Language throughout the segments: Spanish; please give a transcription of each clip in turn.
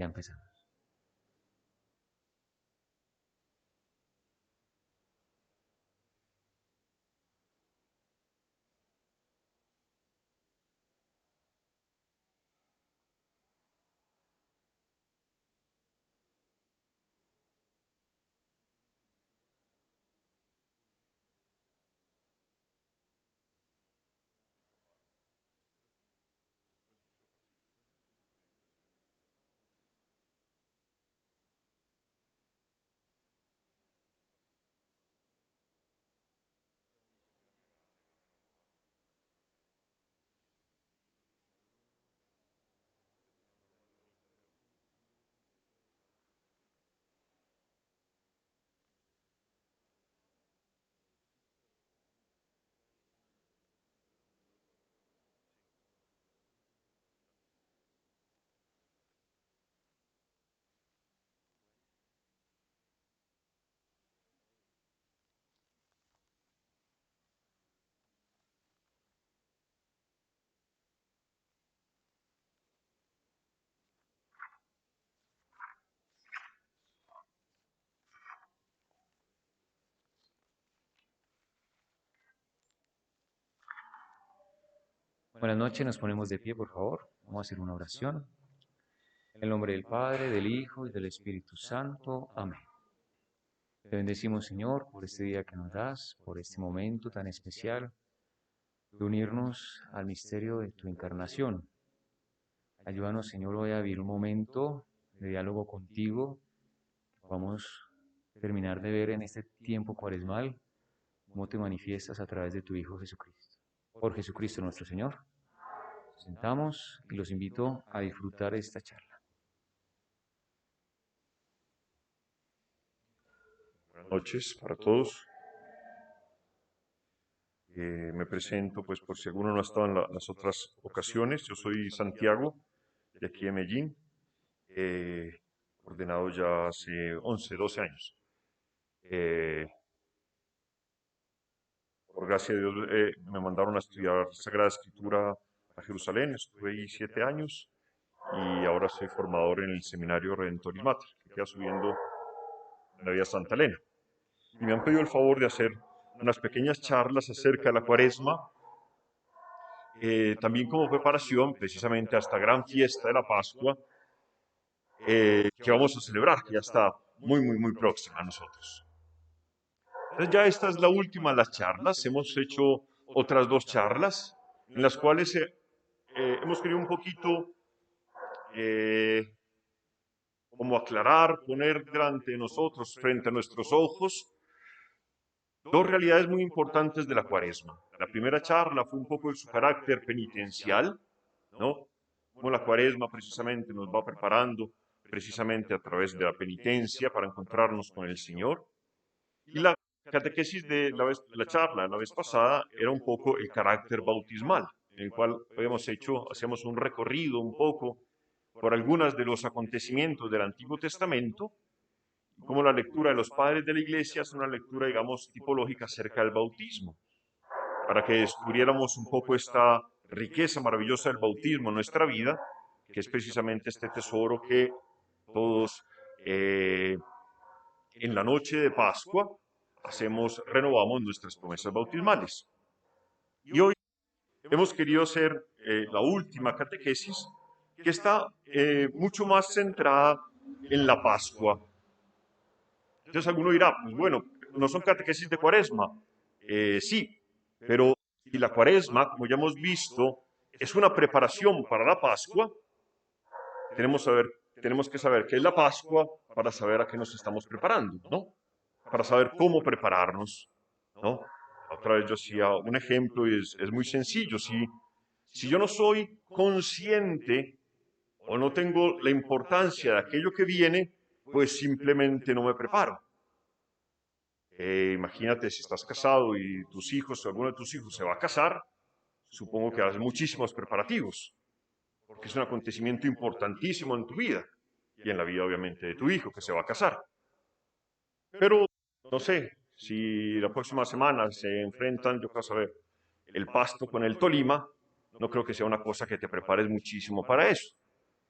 Ya empezamos. Buenas noches, nos ponemos de pie, por favor. Vamos a hacer una oración. En el nombre del Padre, del Hijo y del Espíritu Santo. Amén. Te bendecimos, Señor, por este día que nos das, por este momento tan especial de unirnos al misterio de tu encarnación. Ayúdanos, Señor, hoy a vivir un momento de diálogo contigo. Vamos a terminar de ver en este tiempo cuaresmal cómo te manifiestas a través de tu Hijo Jesucristo. Por Jesucristo nuestro Señor. Nos sentamos y los invito a disfrutar esta charla. Buenas noches para todos. Me presento, pues por si alguno no ha estado en las otras ocasiones. Yo soy Santiago, de aquí de Medellín, ordenado ya hace 11, 12 años. Por gracia de Dios, me mandaron a estudiar Sagrada Escritura a Jerusalén. Estuve ahí 7 años y ahora soy formador en el Seminario Redentoris Mater, que queda subiendo en la Vía Santa Elena. Y me han pedido el favor de hacer unas pequeñas charlas acerca de la Cuaresma, también como preparación precisamente a esta gran fiesta de la Pascua que vamos a celebrar, que ya está muy, muy, muy próxima a nosotros. Entonces ya esta es la última de las charlas. Hemos hecho otras 2 charlas en las cuales hemos querido un poquito como aclarar, poner delante de nosotros, frente a nuestros ojos, 2 realidades muy importantes de la Cuaresma. La primera charla fue un poco de su carácter penitencial, ¿no? Como la Cuaresma precisamente nos va preparando precisamente a través de la penitencia para encontrarnos con el Señor. Y la catequesis de la charla la vez pasada era un poco el carácter bautismal, en el cual hacíamos un recorrido un poco por algunos de los acontecimientos del Antiguo Testamento, como la lectura de los padres de la Iglesia es una lectura, digamos, tipológica acerca del bautismo, para que descubriéramos un poco esta riqueza maravillosa del bautismo en nuestra vida, que es precisamente este tesoro que todos en la noche de Pascua renovamos nuestras promesas bautismales. Y hoy hemos querido hacer la última catequesis, que está mucho más centrada en la Pascua. Entonces alguno dirá, pues bueno, no son catequesis de Cuaresma. Sí, pero si la Cuaresma, como ya hemos visto, es una preparación para la Pascua, tenemos que saber qué es la Pascua para saber a qué nos estamos preparando, ¿no? Para saber cómo prepararnos, ¿no? Otra vez yo hacía un ejemplo y es muy sencillo. Si yo no soy consciente o no tengo la importancia de aquello que viene, pues simplemente no me preparo. Imagínate si estás casado y tus hijos o alguno de tus hijos se va a casar, supongo que harás muchísimos preparativos, porque es un acontecimiento importantísimo en tu vida y en la vida obviamente de tu hijo que se va a casar. Pero, no sé, si la próxima semana se enfrentan, yo creo saber, el Pasto con el Tolima, no creo que sea una cosa que te prepares muchísimo para eso,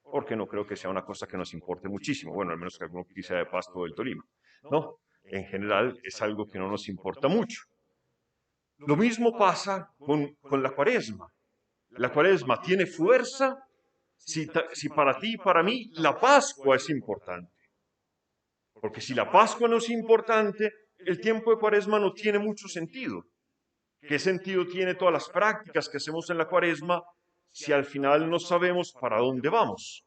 porque porque no creo que sea una cosa que nos importe muchísimo. Bueno, al menos que alguno quisiera de Pasto del Tolima. No, en general es algo que no nos importa mucho. Lo mismo pasa con la Cuaresma. La Cuaresma tiene fuerza si para ti y para mí la Pascua es importante. Porque si la Pascua no es importante, el tiempo de Cuaresma no tiene mucho sentido. ¿Qué sentido tiene todas las prácticas que hacemos en la Cuaresma si al final no sabemos para dónde vamos?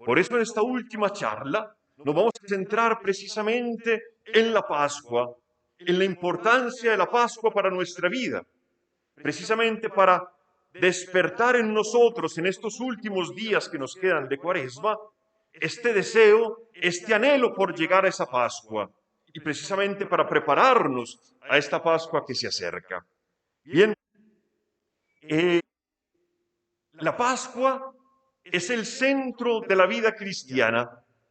Por eso en esta última charla nos vamos a centrar precisamente en la Pascua, en la importancia de la Pascua para nuestra vida, precisamente para despertar en nosotros en estos últimos días que nos quedan de Cuaresma este deseo, este anhelo por llegar a esa Pascua y precisamente para prepararnos a esta Pascua que se acerca. Bien, la Pascua es el centro de la vida cristiana.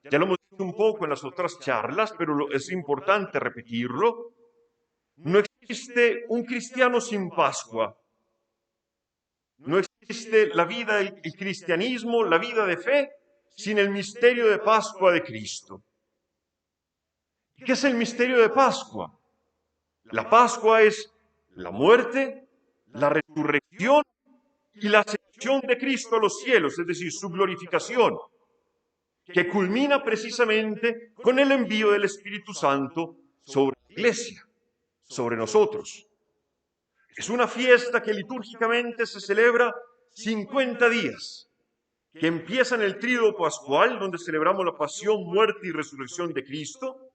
Ya lo hemos visto un poco en las otras charlas, pero es importante repetirlo. No existe un cristiano sin Pascua. No existe la vida del cristianismo, la vida de fe, sin el misterio de Pascua de Cristo. ¿Qué es el misterio de Pascua? La Pascua es la muerte, la resurrección y la ascensión de Cristo a los cielos, es decir, su glorificación, que culmina precisamente con el envío del Espíritu Santo sobre la Iglesia, sobre nosotros. Es una fiesta que litúrgicamente se celebra 50 días, que empieza en el tríodo pascual, donde celebramos la pasión, muerte y resurrección de Cristo,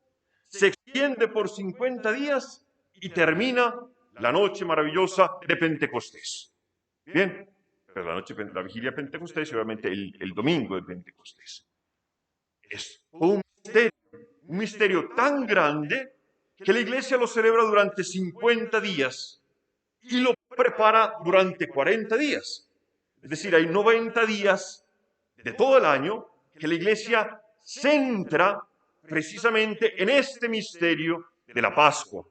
se extiende por 50 días y termina la noche maravillosa de Pentecostés. Bien, pero la vigilia de Pentecostés y obviamente el domingo de Pentecostés. Es un misterio tan grande que la Iglesia lo celebra durante 50 días y lo prepara durante 40 días. Es decir, hay 90 días de todo el año que la Iglesia centra precisamente en este misterio de la Pascua.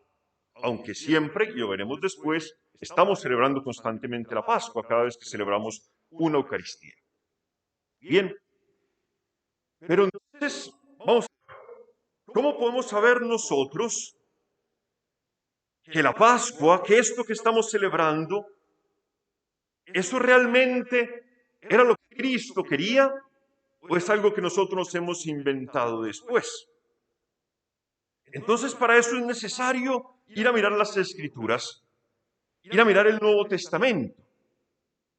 Aunque siempre, y lo veremos después, estamos celebrando constantemente la Pascua cada vez que celebramos una Eucaristía. Bien, pero entonces, vamos a ver, ¿cómo podemos saber nosotros que la Pascua, que esto que estamos celebrando, eso realmente era lo que Cristo quería o es algo que nosotros nos hemos inventado después? Entonces, para eso es necesario ir a mirar las Escrituras, ir a mirar el Nuevo Testamento,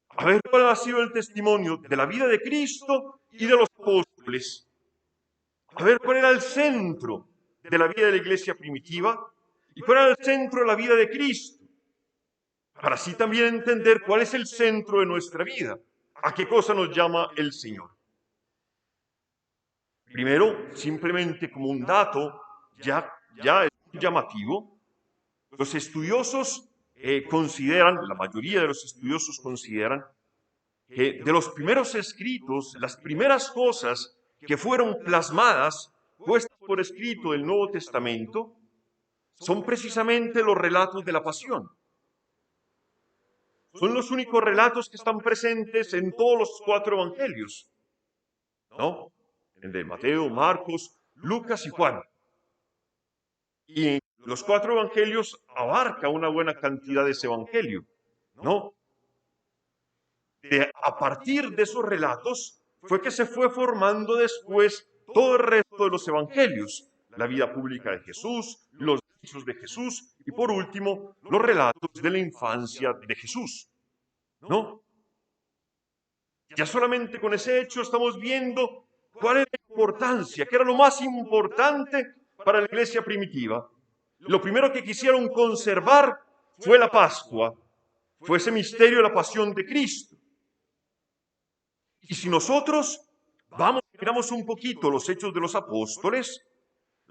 a ver cuál ha sido el testimonio de la vida de Cristo y de los apóstoles, a ver cuál era el centro de la vida de la iglesia primitiva y cuál era el centro de la vida de Cristo, para así también entender cuál es el centro de nuestra vida, a qué cosa nos llama el Señor. Primero, simplemente como un dato ya es llamativo, los estudiosos consideran, la mayoría de los estudiosos consideran, que de los primeros escritos, las primeras cosas que fueron plasmadas, puestas por escrito del Nuevo Testamento, son precisamente los relatos de la pasión. Son los únicos relatos que están presentes en todos los 4 evangelios, ¿no? El de Mateo, Marcos, Lucas y Juan. Y los 4 evangelios abarca una buena cantidad de ese evangelio, ¿no? A partir de esos relatos fue que se fue formando después todo el resto de los evangelios, la vida pública de Jesús, los dichos de Jesús y por último los relatos de la infancia de Jesús, ¿no? Ya solamente con ese hecho estamos viendo cuál es la importancia, qué era lo más importante para la iglesia primitiva. Lo primero que quisieron conservar fue la Pascua, fue ese misterio de la pasión de Cristo. Y si nosotros miramos un poquito los Hechos de los Apóstoles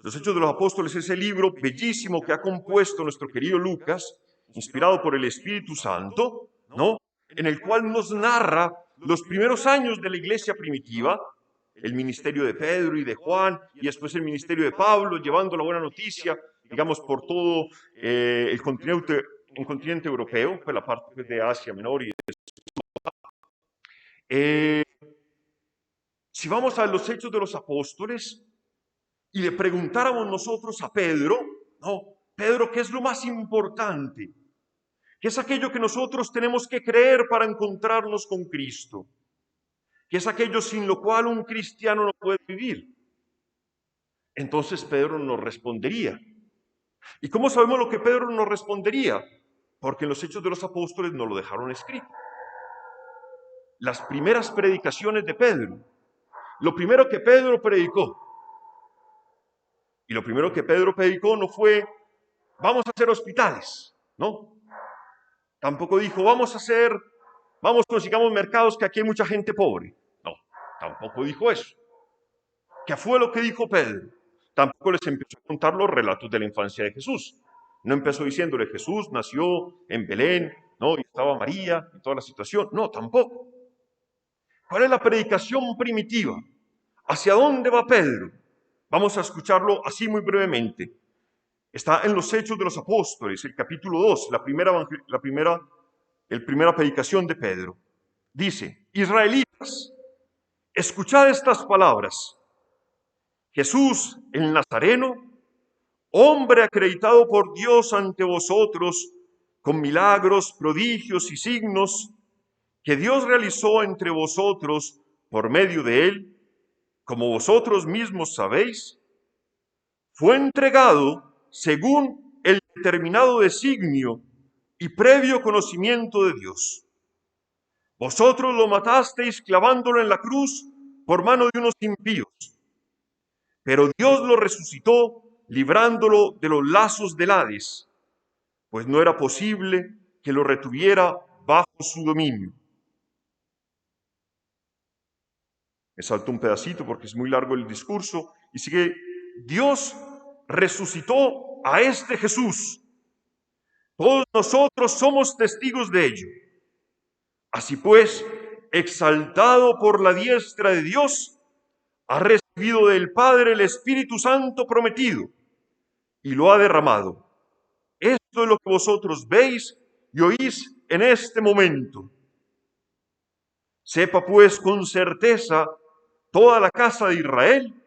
es ese libro bellísimo que ha compuesto nuestro querido Lucas, inspirado por el Espíritu Santo, ¿no? En el cual nos narra los primeros años de la iglesia primitiva, el ministerio de Pedro y de Juan, y después el ministerio de Pablo, llevando la buena noticia, digamos, por todo el continente europeo, pues la parte de Asia Menor y Si vamos a los Hechos de los Apóstoles y le preguntáramos nosotros a Pedro, no, Pedro, ¿qué es lo más importante? ¿Qué es aquello que nosotros tenemos que creer para encontrarnos con Cristo? ¿Qué es aquello sin lo cual un cristiano no puede vivir? Entonces Pedro nos respondería. ¿Y cómo sabemos lo que Pedro nos respondería? Porque en los Hechos de los Apóstoles nos lo dejaron escrito. Las primeras predicaciones de Pedro, lo primero que Pedro predicó, y lo primero que Pedro predicó no fue, vamos a hacer hospitales, ¿no? Tampoco dijo, vamos, consigamos mercados, que aquí hay mucha gente pobre. No, tampoco dijo eso. ¿Qué fue lo que dijo Pedro? Tampoco les empezó a contar los relatos de la infancia de Jesús. No empezó diciéndole, Jesús nació en Belén, ¿no? Y estaba María y toda la situación. No, tampoco. ¿Cuál es la predicación primitiva? ¿Hacia dónde va Pedro? Vamos a escucharlo así muy brevemente. Está en los Hechos de los Apóstoles, el capítulo 2, la primera predicación de Pedro. Dice, israelitas, escuchad estas palabras. Jesús, el Nazareno, hombre acreditado por Dios ante vosotros, con milagros, prodigios y signos, que Dios realizó entre vosotros por medio de él, como vosotros mismos sabéis, fue entregado según el determinado designio y previo conocimiento de Dios. Vosotros lo matasteis clavándolo en la cruz por mano de unos impíos, pero Dios lo resucitó librándolo de los lazos del Hades, pues no era posible que lo retuviera bajo su dominio. Me salto un pedacito porque es muy largo el discurso y sigue, Dios resucitó a este Jesús. Todos nosotros somos testigos de ello. Así pues, exaltado por la diestra de Dios, ha recibido del Padre el Espíritu Santo prometido y lo ha derramado. Esto es lo que vosotros veis y oís en este momento. Sepa pues con certeza toda la casa de Israel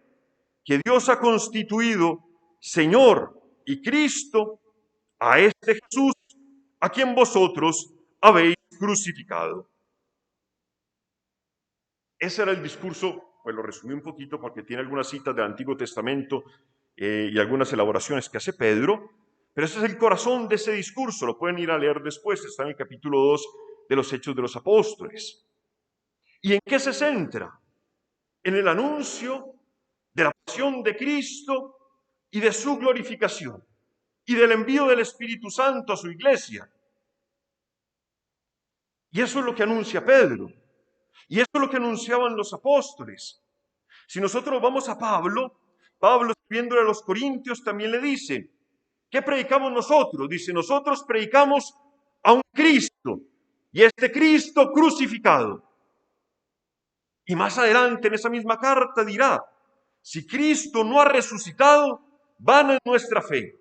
que Dios ha constituido Señor y Cristo a este Jesús a quien vosotros habéis crucificado. Ese era el discurso, pues lo resumí un poquito porque tiene algunas citas del Antiguo Testamento y algunas elaboraciones que hace Pedro, pero ese es el corazón de ese discurso, lo pueden ir a leer después, está en el capítulo 2 de los Hechos de los Apóstoles. ¿Y en qué se centra? En el anuncio de la pasión de Cristo y de su glorificación y del envío del Espíritu Santo a su iglesia. Y eso es lo que anuncia Pedro. Y eso es lo que anunciaban los apóstoles. Si nosotros vamos a Pablo escribiéndole a los Corintios también le dice, ¿qué predicamos nosotros? Dice, nosotros predicamos a un Cristo y este Cristo crucificado. Y más adelante en esa misma carta dirá, si Cristo no ha resucitado, vana es nuestra fe.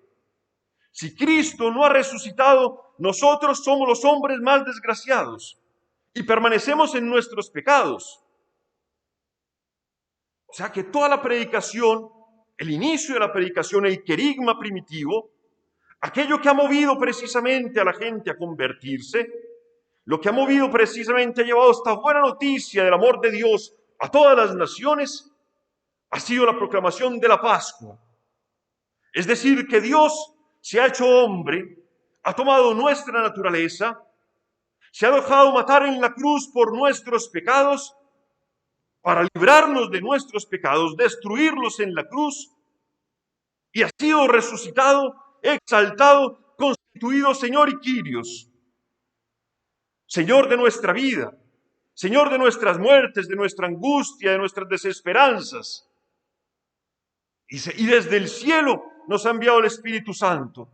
Si Cristo no ha resucitado, nosotros somos los hombres más desgraciados y permanecemos en nuestros pecados. O sea que toda la predicación, el inicio de la predicación, el querigma primitivo, aquello que ha movido precisamente a la gente a convertirse, lo que ha movido precisamente, ha llevado esta buena noticia del amor de Dios a todas las naciones, ha sido la proclamación de la Pascua. Es decir, que Dios se ha hecho hombre, ha tomado nuestra naturaleza, se ha dejado matar en la cruz por nuestros pecados, para librarnos de nuestros pecados, destruirlos en la cruz, y ha sido resucitado, exaltado, constituido Señor y Kyrios, Señor de nuestra vida, Señor de nuestras muertes, de nuestra angustia, de nuestras desesperanzas. Y desde el cielo nos ha enviado el Espíritu Santo.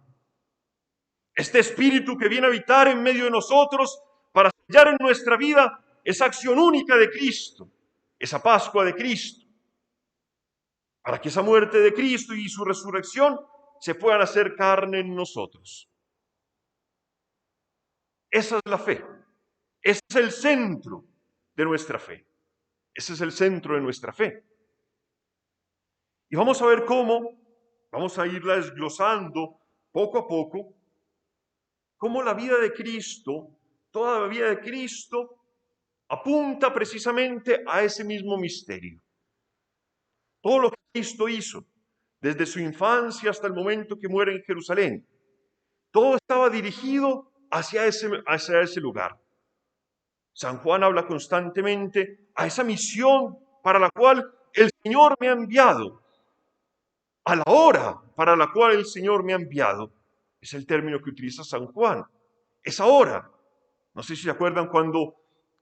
Este Espíritu que viene a habitar en medio de nosotros para sellar en nuestra vida esa acción única de Cristo, esa Pascua de Cristo, para que esa muerte de Cristo y su resurrección se puedan hacer carne en nosotros. Esa es la fe, ese es el centro de nuestra fe. Ese es el centro de nuestra fe. Y vamos a ver cómo, vamos a irla desglosando poco a poco, cómo la vida de Cristo, toda la vida de Cristo, apunta precisamente a ese mismo misterio. Todo lo que Cristo hizo, desde su infancia hasta el momento que muere en Jerusalén, todo estaba dirigido hacia ese lugar. San Juan habla constantemente a esa misión para la cual el Señor me ha enviado, a la hora para la cual el Señor me ha enviado. Es el término que utiliza San Juan. Esa hora. No sé si se acuerdan cuando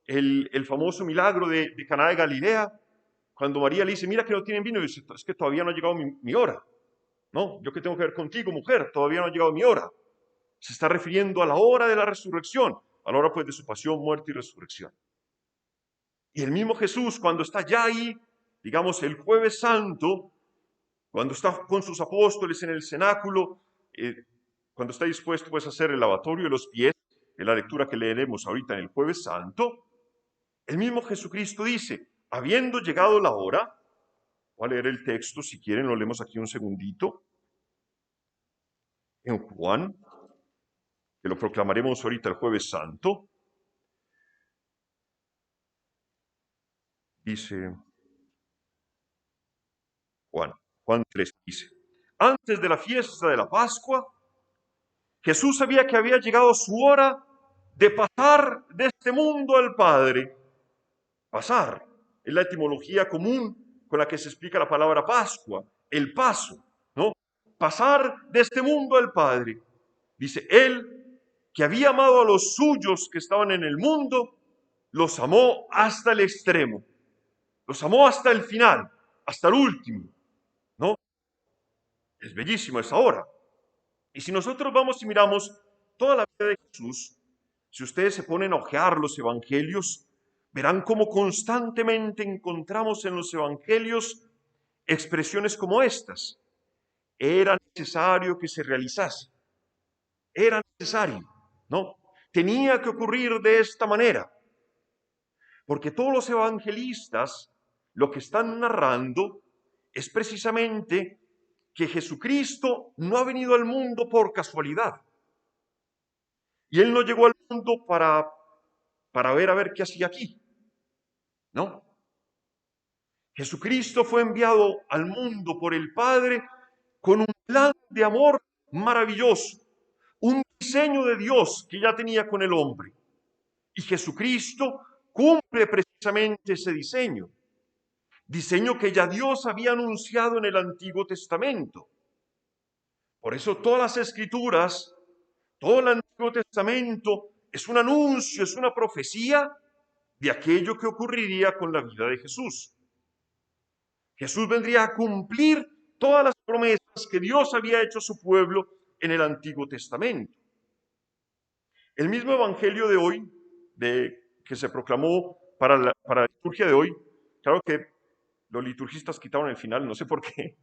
el famoso milagro de Caná de Galilea, cuando María le dice, mira que no tienen vino, y dice, es que todavía no ha llegado mi hora. No, yo qué tengo que ver contigo, mujer, todavía no ha llegado mi hora. Se está refiriendo a la hora de la resurrección, a la hora pues de su pasión, muerte y resurrección. Y el mismo Jesús, cuando está ya ahí, digamos el Jueves Santo, cuando está con sus apóstoles en el cenáculo, cuando está dispuesto pues a hacer el lavatorio de los pies, en la lectura que leeremos ahorita en el Jueves Santo, el mismo Jesucristo dice, habiendo llegado la hora, voy a leer el texto, si quieren lo leemos aquí un segundito, en Juan, que lo proclamaremos ahorita el Jueves Santo, dice Juan 3 dice, antes de la fiesta de la Pascua, Jesús sabía que había llegado su hora de pasar de este mundo al Padre. Pasar es la etimología común con la que se explica la palabra Pascua, el paso, ¿no? Pasar de este mundo al Padre. Dice, Él, que había amado a los suyos que estaban en el mundo, los amó hasta el extremo, los amó hasta el final, hasta el último, ¿no? Es bellísimo esa hora. Y si nosotros vamos y miramos toda la vida de Jesús, si ustedes se ponen a hojear los evangelios, verán cómo constantemente encontramos en los evangelios expresiones como estas. Era necesario que se realizase. Era necesario, ¿no? Tenía que ocurrir de esta manera. Porque todos los evangelistas lo que están narrando es precisamente que Jesucristo no ha venido al mundo por casualidad. Y Él no llegó al mundo para ver a ver qué hacía aquí. No. Jesucristo fue enviado al mundo por el Padre con un plan de amor maravilloso, un diseño de Dios que ya tenía con el hombre. Y Jesucristo cumple precisamente ese diseño que ya Dios había anunciado en el Antiguo Testamento. Por eso todas las Escrituras, todo el Antiguo Testamento es un anuncio, es una profecía de aquello que ocurriría con la vida de Jesús. Jesús vendría a cumplir todas las promesas que Dios había hecho a su pueblo en el Antiguo Testamento. El mismo evangelio de hoy, que se proclamó para la liturgia de hoy, claro que los liturgistas quitaron el final, no sé por qué,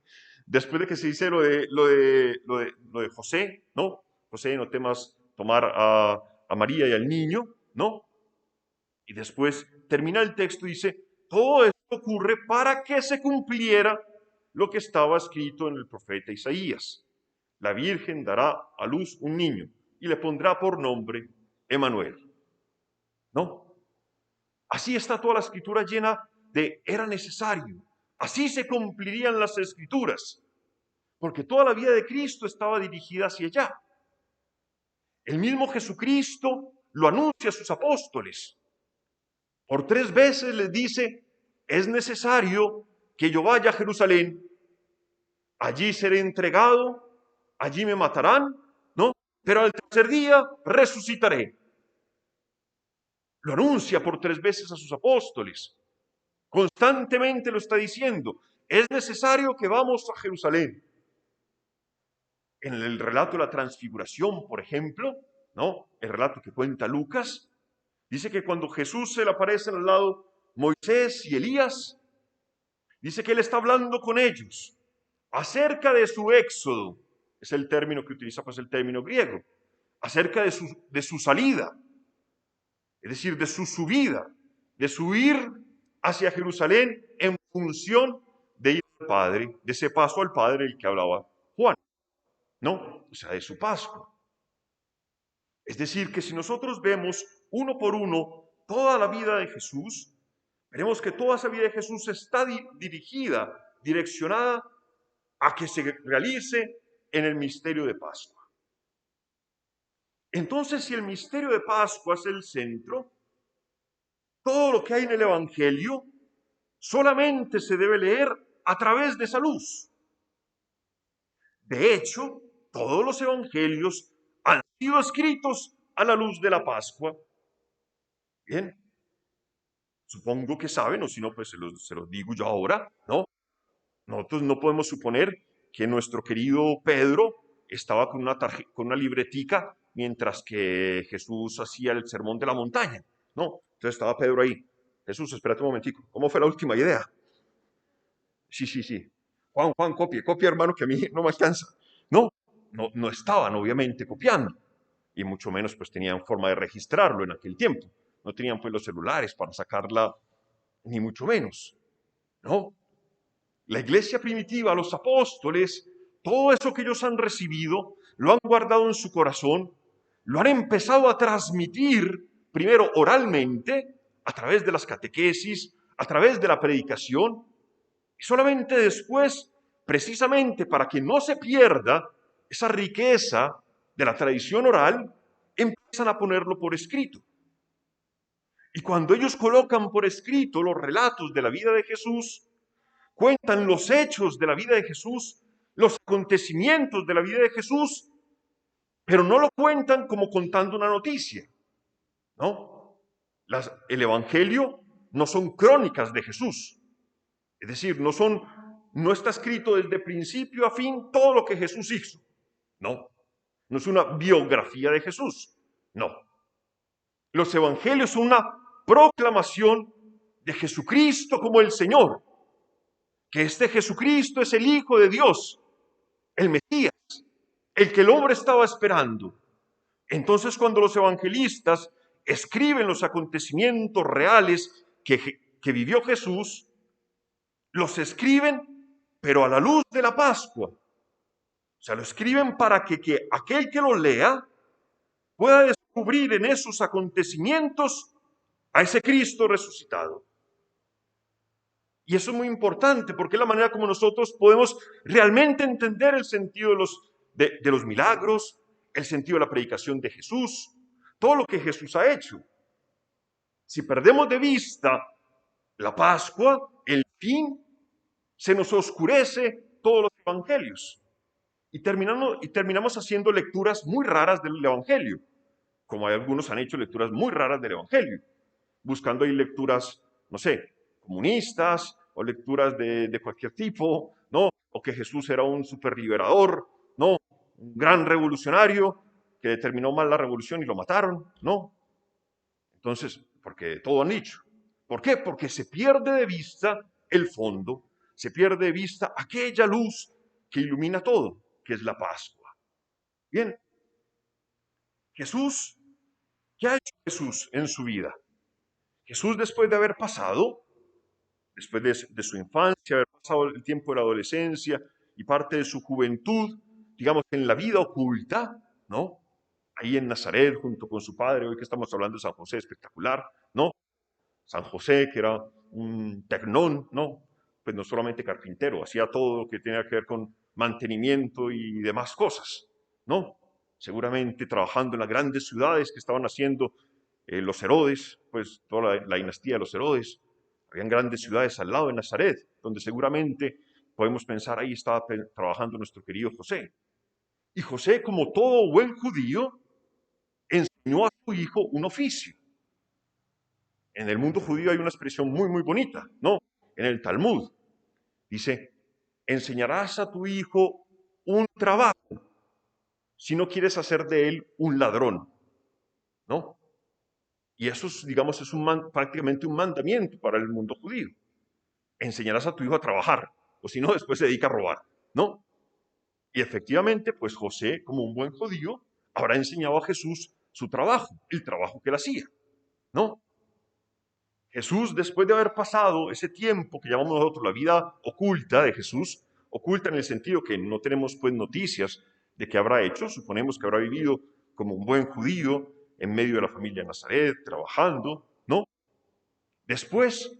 después de que se dice lo de José, ¿no? José, no temas tomar a María y al niño, ¿no? Y después termina el texto y dice, todo esto ocurre para que se cumpliera lo que estaba escrito en el profeta Isaías. La Virgen dará a luz un niño y le pondrá por nombre Emmanuel. ¿No? Así está toda la escritura llena de era necesario. Así se cumplirían las escrituras, porque toda la vida de Cristo estaba dirigida hacia allá. El mismo Jesucristo lo anuncia a sus apóstoles. Por 3 veces les dice, es necesario que yo vaya a Jerusalén, allí seré entregado, allí me matarán, ¿no? Pero al tercer día resucitaré. Lo anuncia por 3 veces a sus apóstoles. Constantemente lo está diciendo. Es necesario que vamos a Jerusalén. En el relato de la transfiguración, por ejemplo, ¿no? El relato que cuenta Lucas, dice que cuando Jesús se le aparece al lado Moisés y Elías, dice que él está hablando con ellos acerca de su éxodo, es el término que utiliza, pues el término griego, acerca de su salida, es decir, de su subida, de su ir hacia Jerusalén en función de ir al Padre, de ese paso al Padre del que hablaba Juan, ¿no? O sea, de su Pascua. Es decir, que si nosotros vemos uno por uno toda la vida de Jesús, veremos que toda esa vida de Jesús está dirigida, direccionada a que se realice en el misterio de Pascua. Entonces, si el misterio de Pascua es el centro, todo lo que hay en el Evangelio solamente se debe leer a través de esa luz. De hecho, todos los evangelios han sido escritos a la luz de la Pascua. Bien, supongo que saben, o si no, pues se los digo yo ahora, ¿no? Nosotros no podemos suponer que nuestro querido Pedro estaba con una libretica mientras que Jesús hacía el sermón de la montaña, ¿no? Entonces estaba Pedro ahí. Jesús, espérate un momentico. ¿Cómo fue la última idea? Sí. Juan, copia, hermano, que a mí no me alcanza. No estaban obviamente copiando, y mucho menos pues tenían forma de registrarlo en aquel tiempo. No tenían pues los celulares para sacarla, ni mucho menos, ¿no? La iglesia primitiva, los apóstoles, todo eso que ellos han recibido, lo han guardado en su corazón, lo han empezado a transmitir primero oralmente, a través de las catequesis, a través de la predicación, y solamente después, precisamente para que no se pierda esa riqueza de la tradición oral, empiezan a ponerlo por escrito. Y cuando ellos colocan por escrito los relatos de la vida de Jesús, cuentan los hechos de la vida de Jesús, los acontecimientos de la vida de Jesús, pero no lo cuentan como contando una noticia, ¿no? El Evangelio no son crónicas de Jesús, es decir, no está escrito desde principio a fin todo lo que Jesús hizo, no es una biografía de Jesús, no. Los Evangelios son una proclamación de Jesucristo como el Señor, que este Jesucristo es el Hijo de Dios, el Mesías, el que el hombre estaba esperando. Entonces, cuando los evangelistas escriben los acontecimientos reales que vivió Jesús, los escriben, pero a la luz de la Pascua. O sea, lo escriben para que aquel que lo lea pueda descubrir en esos acontecimientos a ese Cristo resucitado. Y eso es muy importante porque es la manera como nosotros podemos realmente entender el sentido de los milagros, el sentido de la predicación de Jesús, todo lo que Jesús ha hecho. Si perdemos de vista la Pascua, el fin, se nos oscurece todos los evangelios y terminamos haciendo lecturas muy raras del evangelio, como hay algunos han hecho lecturas muy raras del evangelio, buscando ahí lecturas, no sé, comunistas o lecturas de cualquier tipo, ¿no? O que Jesús era un superliberador, ¿no? Un gran revolucionario que determinó mal la revolución y lo mataron, ¿no? Entonces, porque todo han dicho. ¿Por qué? Porque se pierde de vista el fondo, se pierde de vista aquella luz que ilumina todo, que es la Pascua. Bien, Jesús, ¿qué ha hecho Jesús en su vida? Jesús, después de haber pasado, después de su infancia, haber pasado el tiempo de la adolescencia y parte de su juventud, digamos, en la vida oculta, ¿no? Ahí en Nazaret, junto con su padre, hoy que estamos hablando de San José, espectacular, ¿no? San José, que era un tecnón, ¿no? Pues no solamente carpintero, hacía todo lo que tenía que ver con mantenimiento y demás cosas, ¿no? Seguramente trabajando en las grandes ciudades que estaban haciendo los Herodes, pues toda la dinastía de los Herodes. Habían grandes ciudades al lado de Nazaret, donde seguramente podemos pensar ahí estaba trabajando nuestro querido José. Y José, como todo buen judío, enseñó a su hijo un oficio. En el mundo judío hay una expresión muy bonita, ¿no? En el Talmud dice, enseñarás a tu hijo un trabajo si no quieres hacer de él un ladrón, ¿no? Y eso, digamos, es prácticamente un mandamiento para el mundo judío. Enseñarás a tu hijo a trabajar, o si no, después se dedica a robar, ¿no? Y efectivamente, pues José, como un buen judío, habrá enseñado a Jesús su trabajo, el trabajo que él hacía, ¿no? Jesús, después de haber pasado ese tiempo que llamamos nosotros la vida oculta de Jesús, oculta en el sentido que no tenemos pues noticias de qué habrá hecho, suponemos que habrá vivido como un buen judío en medio de la familia de Nazaret, trabajando, ¿no? Después,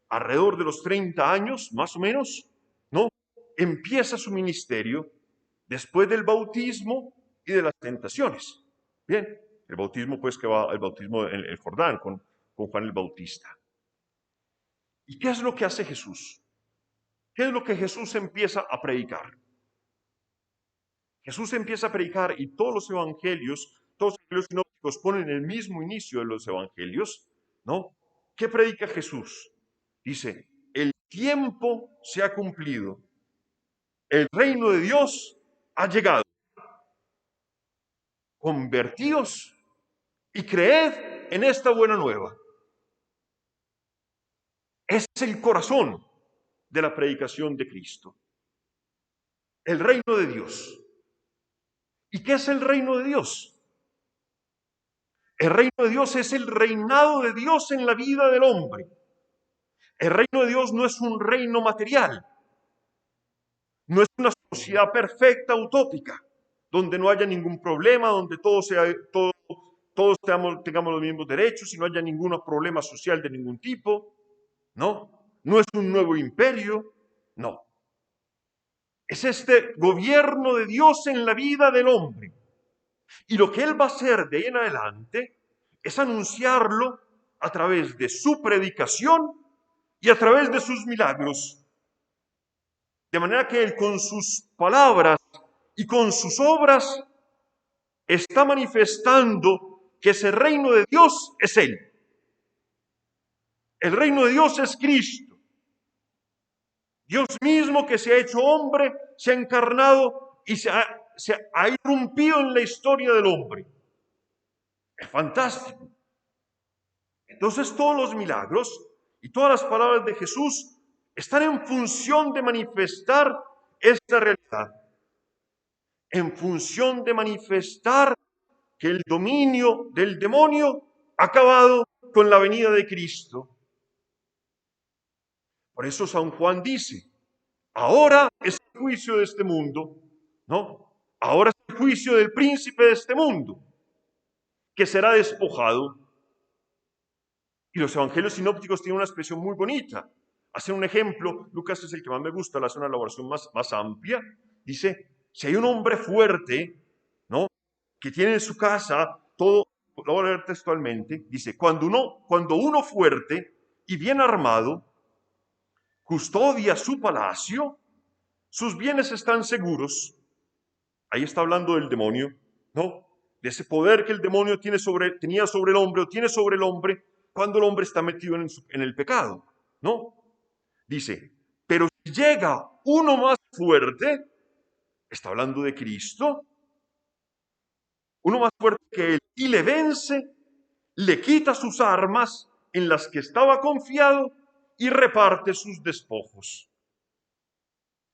alrededor de los 30 años, más o menos, ¿no? Empieza su ministerio después del bautismo y de las tentaciones. Bien, el bautismo pues que va, el bautismo en el Jordán con Juan el Bautista. ¿Y qué es lo que hace Jesús? ¿Qué es lo que Jesús empieza a predicar? Jesús empieza a predicar y todos los evangelios sinópticos ponen el mismo inicio de los evangelios, ¿no? ¿Qué predica Jesús? Dice, el tiempo se ha cumplido, el reino de Dios ha llegado. Convertíos y creed en esta buena nueva. Es el corazón de la predicación de Cristo. El reino de Dios. ¿Y qué es el reino de Dios? El reino de Dios es el reinado de Dios en la vida del hombre. El reino de Dios no es un reino material. No es una sociedad perfecta, utópica, donde no haya ningún problema, donde todos tengamos los mismos derechos y no haya ningún problema social de ningún tipo. No, no es un nuevo imperio, no. Es este gobierno de Dios en la vida del hombre. Y lo que Él va a hacer de ahí en adelante es anunciarlo a través de su predicación y a través de sus milagros. De manera que Él con sus palabras y con sus obras está manifestando que ese reino de Dios es Él. El reino de Dios es Cristo. Dios mismo que se ha hecho hombre, se ha encarnado y se ha irrumpido en la historia del hombre. Es fantástico. Entonces todos los milagros y todas las palabras de Jesús están en función de manifestar esta realidad. En función de manifestar que el dominio del demonio ha acabado con la venida de Cristo. Por eso San Juan dice, ahora es el juicio de este mundo, ¿no? Ahora es el juicio del príncipe de este mundo, que será despojado. Y los evangelios sinópticos tienen una expresión muy bonita. Hacen un ejemplo, Lucas es el que más me gusta, le hace una elaboración más amplia. Dice, si hay un hombre fuerte, ¿no? Que tiene en su casa todo, lo voy a leer textualmente, dice, cuando uno fuerte y bien armado custodia su palacio, sus bienes están seguros. Ahí está hablando del demonio, ¿no? De ese poder que el demonio tenía sobre el hombre o tiene sobre el hombre cuando el hombre está metido en el pecado, ¿no? Dice, pero si llega uno más fuerte, está hablando de Cristo, uno más fuerte que él, y le vence, le quita sus armas en las que estaba confiado y reparte sus despojos.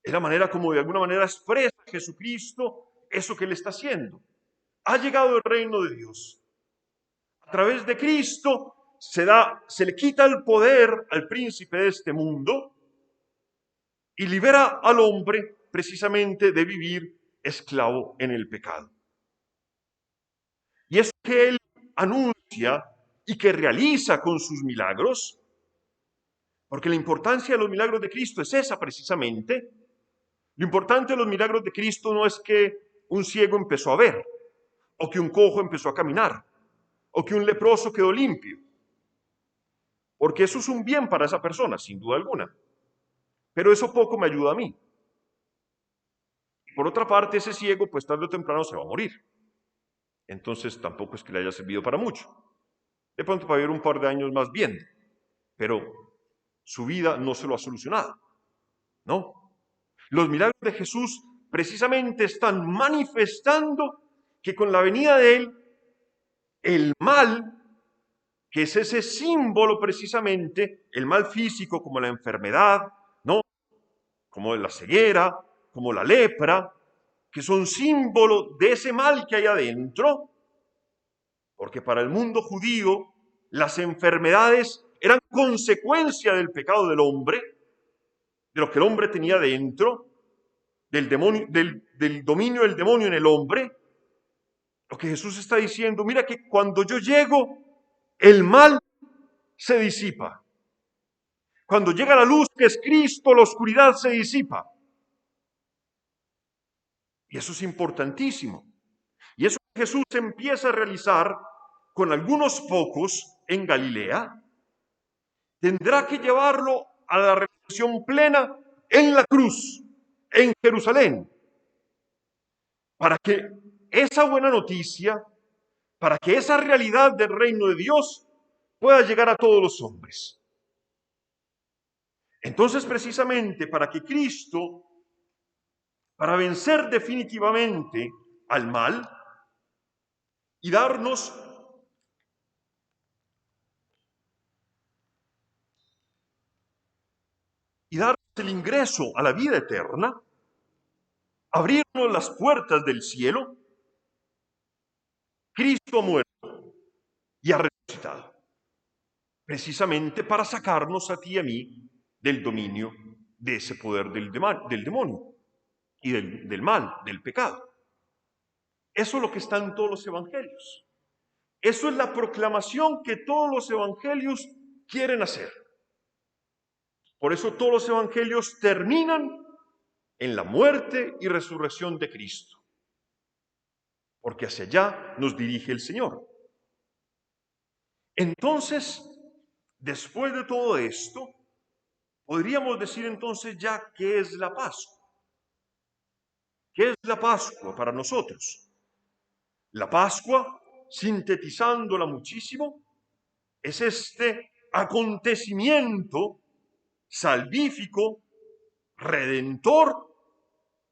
Es la manera como de alguna manera expresa Jesucristo eso que él está haciendo. Ha llegado el reino de Dios. A través de Cristo se le quita el poder al príncipe de este mundo y libera al hombre precisamente de vivir esclavo en el pecado. Y es que él anuncia y que realiza con sus milagros, porque la importancia de los milagros de Cristo es esa precisamente. Lo importante de los milagros de Cristo no es que un ciego empezó a ver, o que un cojo empezó a caminar, o que un leproso quedó limpio, porque eso es un bien para esa persona, sin duda alguna. Pero eso poco me ayuda a mí. Por otra parte, ese ciego, pues tarde o temprano se va a morir. Entonces tampoco es que le haya servido para mucho. De pronto para vivir un par de años más bien, pero su vida no se lo ha solucionado, ¿no? Los milagros de Jesús precisamente están manifestando que con la venida de Él, el mal, que es ese símbolo precisamente, el mal físico como la enfermedad, ¿no? Como la ceguera, como la lepra, que son símbolo de ese mal que hay adentro, porque para el mundo judío las enfermedades eran consecuencia del pecado del hombre, de lo que el hombre tenía dentro, del dominio del demonio en el hombre. Lo que Jesús está diciendo, mira que cuando yo llego, el mal se disipa. Cuando llega la luz, que es Cristo, la oscuridad se disipa. Y eso es importantísimo. Y eso Jesús empieza a realizar con algunos pocos en Galilea, tendrá que llevarlo a la revelación plena en la cruz, en Jerusalén, para que esa buena noticia, para que esa realidad del reino de Dios pueda llegar a todos los hombres. Entonces, precisamente para que Cristo, para vencer definitivamente al mal y darnos el ingreso a la vida eterna, abrirnos las puertas del cielo, Cristo ha muerto y ha resucitado, precisamente para sacarnos a ti y a mí del dominio de ese poder del demonio y del mal, del pecado. Eso es lo que está en todos los evangelios. Eso es la proclamación que todos los evangelios quieren hacer. Por eso todos los evangelios terminan en la muerte y resurrección de Cristo, porque hacia allá nos dirige el Señor. Entonces, después de todo esto, podríamos decir entonces ya qué es la Pascua. ¿Qué es la Pascua para nosotros? La Pascua, sintetizándola muchísimo, es este acontecimiento salvífico, redentor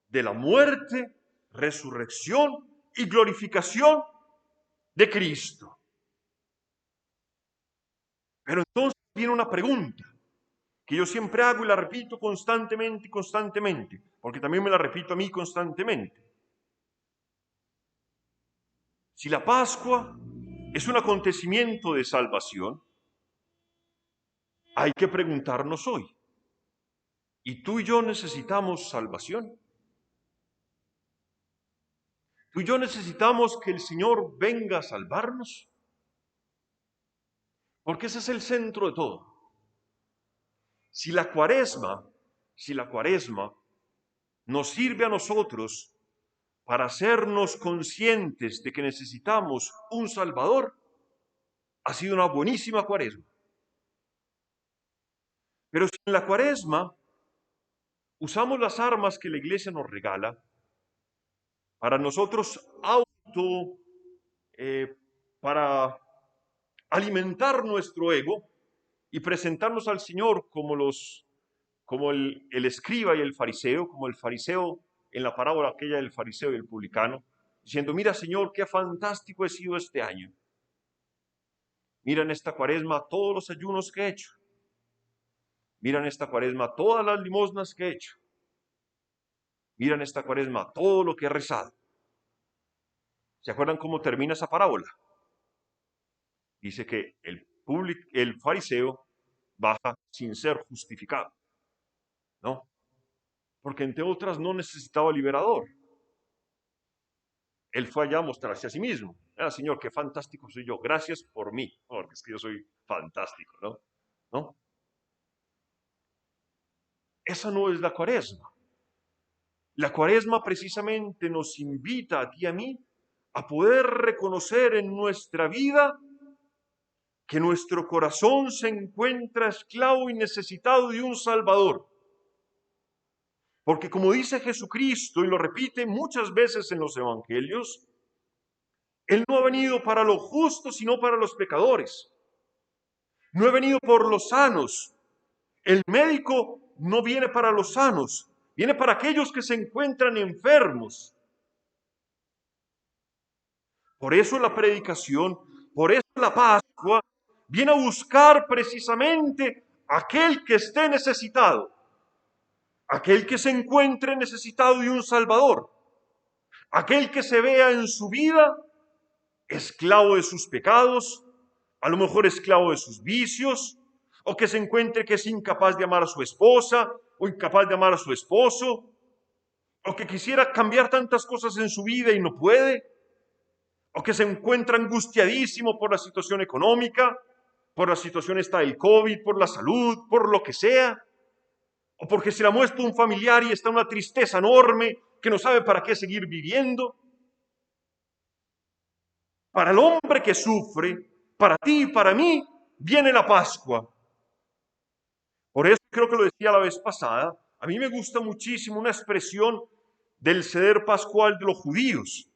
de la muerte, resurrección y glorificación de Cristo. Pero entonces viene una pregunta que yo siempre hago y la repito constantemente, porque también me la repito a mí constantemente. Si la Pascua es un acontecimiento de salvación, hay que preguntarnos hoy, ¿y tú y yo necesitamos salvación? ¿Tú y yo necesitamos que el Señor venga a salvarnos? Porque ese es el centro de todo. Si la cuaresma nos sirve a nosotros para hacernos conscientes de que necesitamos un Salvador, ha sido una buenísima cuaresma. Pero si en la cuaresma usamos las armas que la Iglesia nos regala para nosotros para alimentar nuestro ego y presentarnos al Señor como el escriba y el fariseo, como el fariseo en la parábola aquella del fariseo y el publicano, diciendo, mira Señor, qué fantástico he sido este año. Mira en esta cuaresma todos los ayunos que he hecho. Mira en esta cuaresma todas las limosnas que he hecho. Mira en esta cuaresma todo lo que he rezado. ¿Se acuerdan cómo termina esa parábola? Dice que el fariseo baja sin ser justificado, ¿no? Porque entre otras no necesitaba liberador. Él fue allá a mostrarse a sí mismo. Señor, qué fantástico soy yo. Gracias por mí. Porque es que yo soy fantástico, ¿no? ¿No? Esa no es la cuaresma. La cuaresma precisamente nos invita a ti y a mí a poder reconocer en nuestra vida que nuestro corazón se encuentra esclavo y necesitado de un Salvador. Porque como dice Jesucristo, y lo repite muchas veces en los evangelios, Él no ha venido para los justos, sino para los pecadores. No he venido por los sanos. El médico no viene para los sanos, viene para aquellos que se encuentran enfermos. Por eso la predicación, por eso la Pascua, viene a buscar precisamente aquel que esté necesitado, aquel que se encuentre necesitado de un Salvador, aquel que se vea en su vida esclavo de sus pecados, a lo mejor esclavo de sus vicios, o que se encuentre que es incapaz de amar a su esposa o incapaz de amar a su esposo, o que quisiera cambiar tantas cosas en su vida y no puede, o que se encuentra angustiadísimo por la situación económica, por la situación esta del COVID, por la salud, por lo que sea, o porque se le ha muerto un familiar y está una tristeza enorme que no sabe para qué seguir viviendo. Para el hombre que sufre, para ti y para mí, viene la Pascua. Por eso creo que lo decía la vez pasada, a mí me gusta muchísimo una expresión del Seder Pascual de los judíos.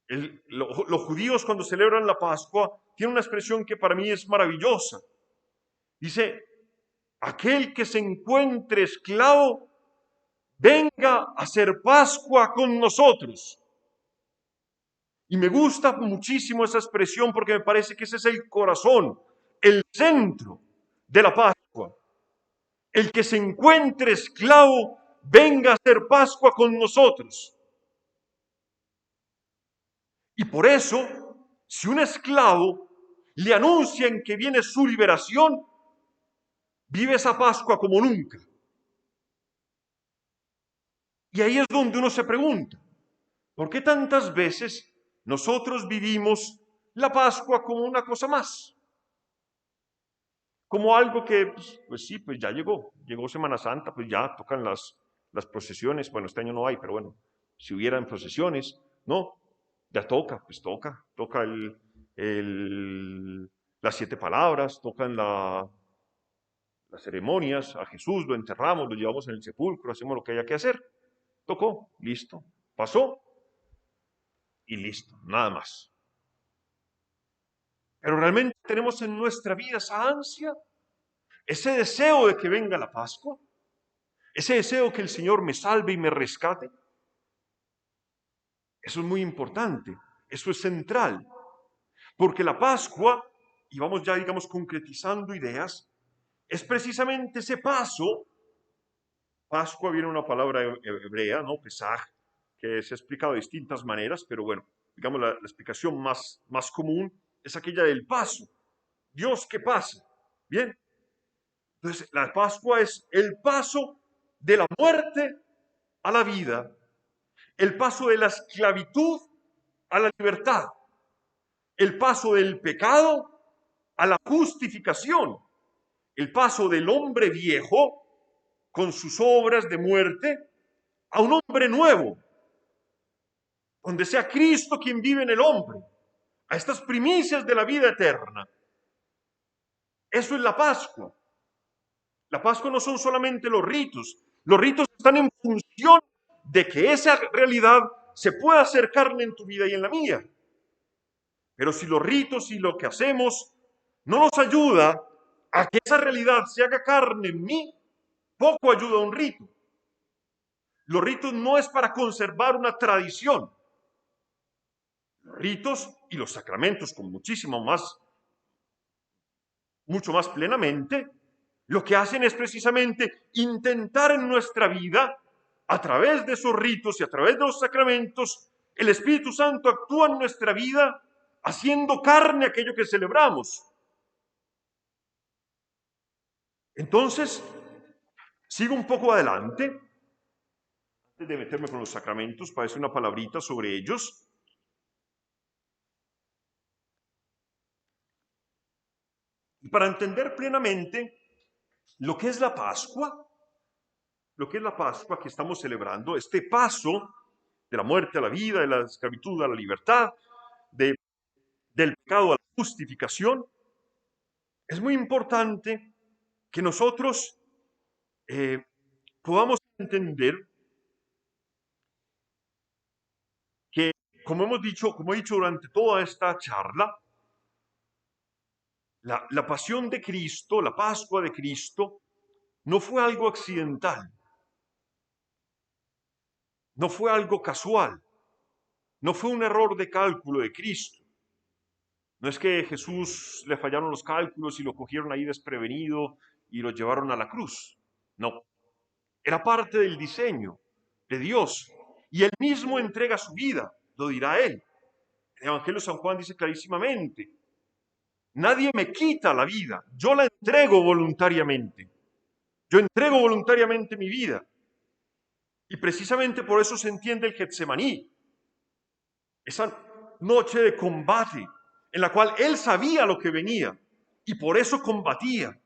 Los judíos cuando celebran la Pascua tienen una expresión que para mí es maravillosa. Dice, aquel que se encuentre esclavo, venga a hacer Pascua con nosotros. Y me gusta muchísimo esa expresión porque me parece que ese es el corazón, el centro de la Pascua. El que se encuentre esclavo, venga a hacer Pascua con nosotros. Y por eso, si un esclavo le anuncian que viene su liberación, vive esa Pascua como nunca. Y ahí es donde uno se pregunta, ¿por qué tantas veces nosotros vivimos la Pascua como una cosa más? Como algo que, pues sí, pues ya llegó Semana Santa, pues ya tocan las procesiones. Bueno, este año no hay, pero bueno, si hubieran procesiones, no, ya toca, pues toca las 7 palabras, tocan las ceremonias, a Jesús lo enterramos, lo llevamos en el sepulcro, hacemos lo que haya que hacer. Tocó, listo, pasó y listo, nada más. Pero realmente tenemos en nuestra vida esa ansia, ese deseo de que venga la Pascua, ese deseo que el Señor me salve y me rescate. Eso es muy importante, eso es central, porque la Pascua, y vamos ya, digamos, concretizando ideas, es precisamente ese paso. Pascua viene una palabra hebrea, ¿no? Pesaj, que se ha explicado de distintas maneras, pero bueno, digamos, la explicación más común es aquella del paso. Dios, ¿qué pasa? Bien. Entonces, la Pascua es el paso de la muerte a la vida, el paso de la esclavitud a la libertad, el paso del pecado a la justificación, el paso del hombre viejo con sus obras de muerte a un hombre nuevo, donde sea Cristo quien vive en el hombre, a estas primicias de la vida eterna. Eso es la Pascua. La Pascua no son solamente los ritos están en función de que esa realidad se pueda hacer carne en tu vida y en la mía. Pero si los ritos y lo que hacemos no nos ayuda a que esa realidad se haga carne en mí, poco ayuda a un rito. Los ritos no es para conservar una tradición. Los ritos y los sacramentos con mucho más plenamente, lo que hacen es precisamente intentar en nuestra vida, a través de esos ritos y a través de los sacramentos, el Espíritu Santo actúa en nuestra vida haciendo carne aquello que celebramos. Entonces, sigo un poco adelante, antes de meterme con los sacramentos, para decir una palabrita sobre ellos. Y para entender plenamente lo que es la Pascua, que estamos celebrando, este paso de la muerte a la vida, de la esclavitud a la libertad, del pecado a la justificación, es muy importante que nosotros podamos entender que, como he dicho durante toda esta charla, la pasión de Cristo, la Pascua de Cristo, no fue algo accidental, no fue algo casual, no fue un error de cálculo de Cristo. No es que Jesús le fallaron los cálculos y lo cogieron ahí desprevenido y lo llevaron a la cruz. No, era parte del diseño de Dios. Y Él mismo entrega su vida, lo dirá Él. El Evangelio de San Juan dice clarísimamente, Nadie me quita la vida, yo la entrego voluntariamente. Yo entrego voluntariamente mi vida. Y precisamente por eso se entiende el Getsemaní, esa noche de combate en la cual él sabía lo que venía y por eso combatía.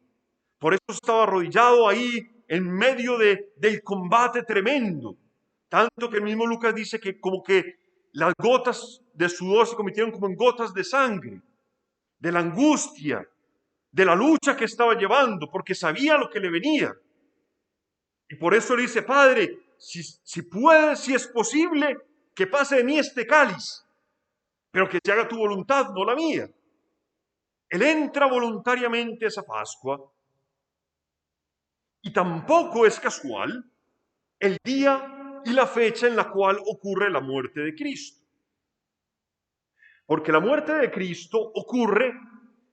Por eso estaba arrodillado ahí en medio del combate tremendo. Tanto que el mismo Lucas dice que como que las gotas de sudor se convirtieron como en gotas de sangre, de la angustia, de la lucha que estaba llevando, porque sabía lo que le venía. Y por eso le dice, Padre, si puedes, si es posible, que pase de mí este cáliz, pero que se haga tu voluntad, no la mía. Él entra voluntariamente a esa Pascua y tampoco es casual el día y la fecha en la cual ocurre la muerte de Cristo. Porque la muerte de Cristo ocurre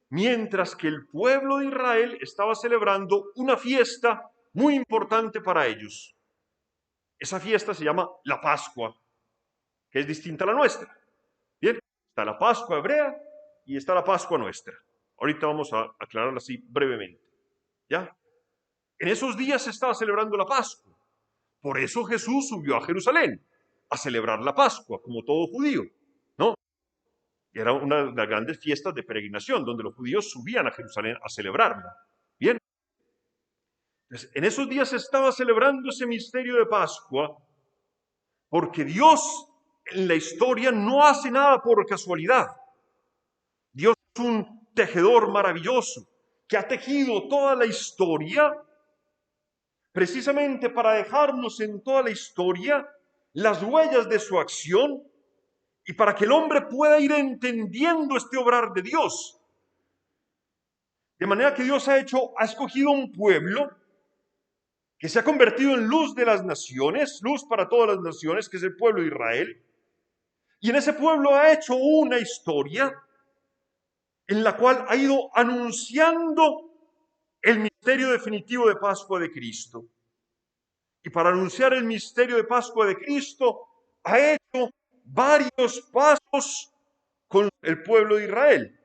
mientras que el pueblo de Israel estaba celebrando una fiesta muy importante para ellos. Esa fiesta se llama la Pascua, que es distinta a la nuestra. Bien, está la Pascua hebrea y está la Pascua nuestra. Ahorita vamos a aclararla así brevemente. ¿Ya? En esos días se estaba celebrando la Pascua. Por eso Jesús subió a Jerusalén a celebrar la Pascua, como todo judío, ¿no? Era una de las grandes fiestas de peregrinación, donde los judíos subían a Jerusalén a celebrarla. Bien. Entonces, en esos días se estaba celebrando ese misterio de Pascua, porque Dios en la historia no hace nada por casualidad. Dios es un tejedor maravilloso que ha tejido toda la historia precisamente para dejarnos en toda la historia las huellas de su acción y para que el hombre pueda ir entendiendo este obrar de Dios. De manera que Dios ha escogido un pueblo que se ha convertido en luz de las naciones, luz para todas las naciones, que es el pueblo de Israel. Y en ese pueblo ha hecho una historia en la cual ha ido anunciando el misterio definitivo de Pascua de Cristo. Y para anunciar el misterio de Pascua de Cristo, ha hecho varios pasos con el pueblo de Israel,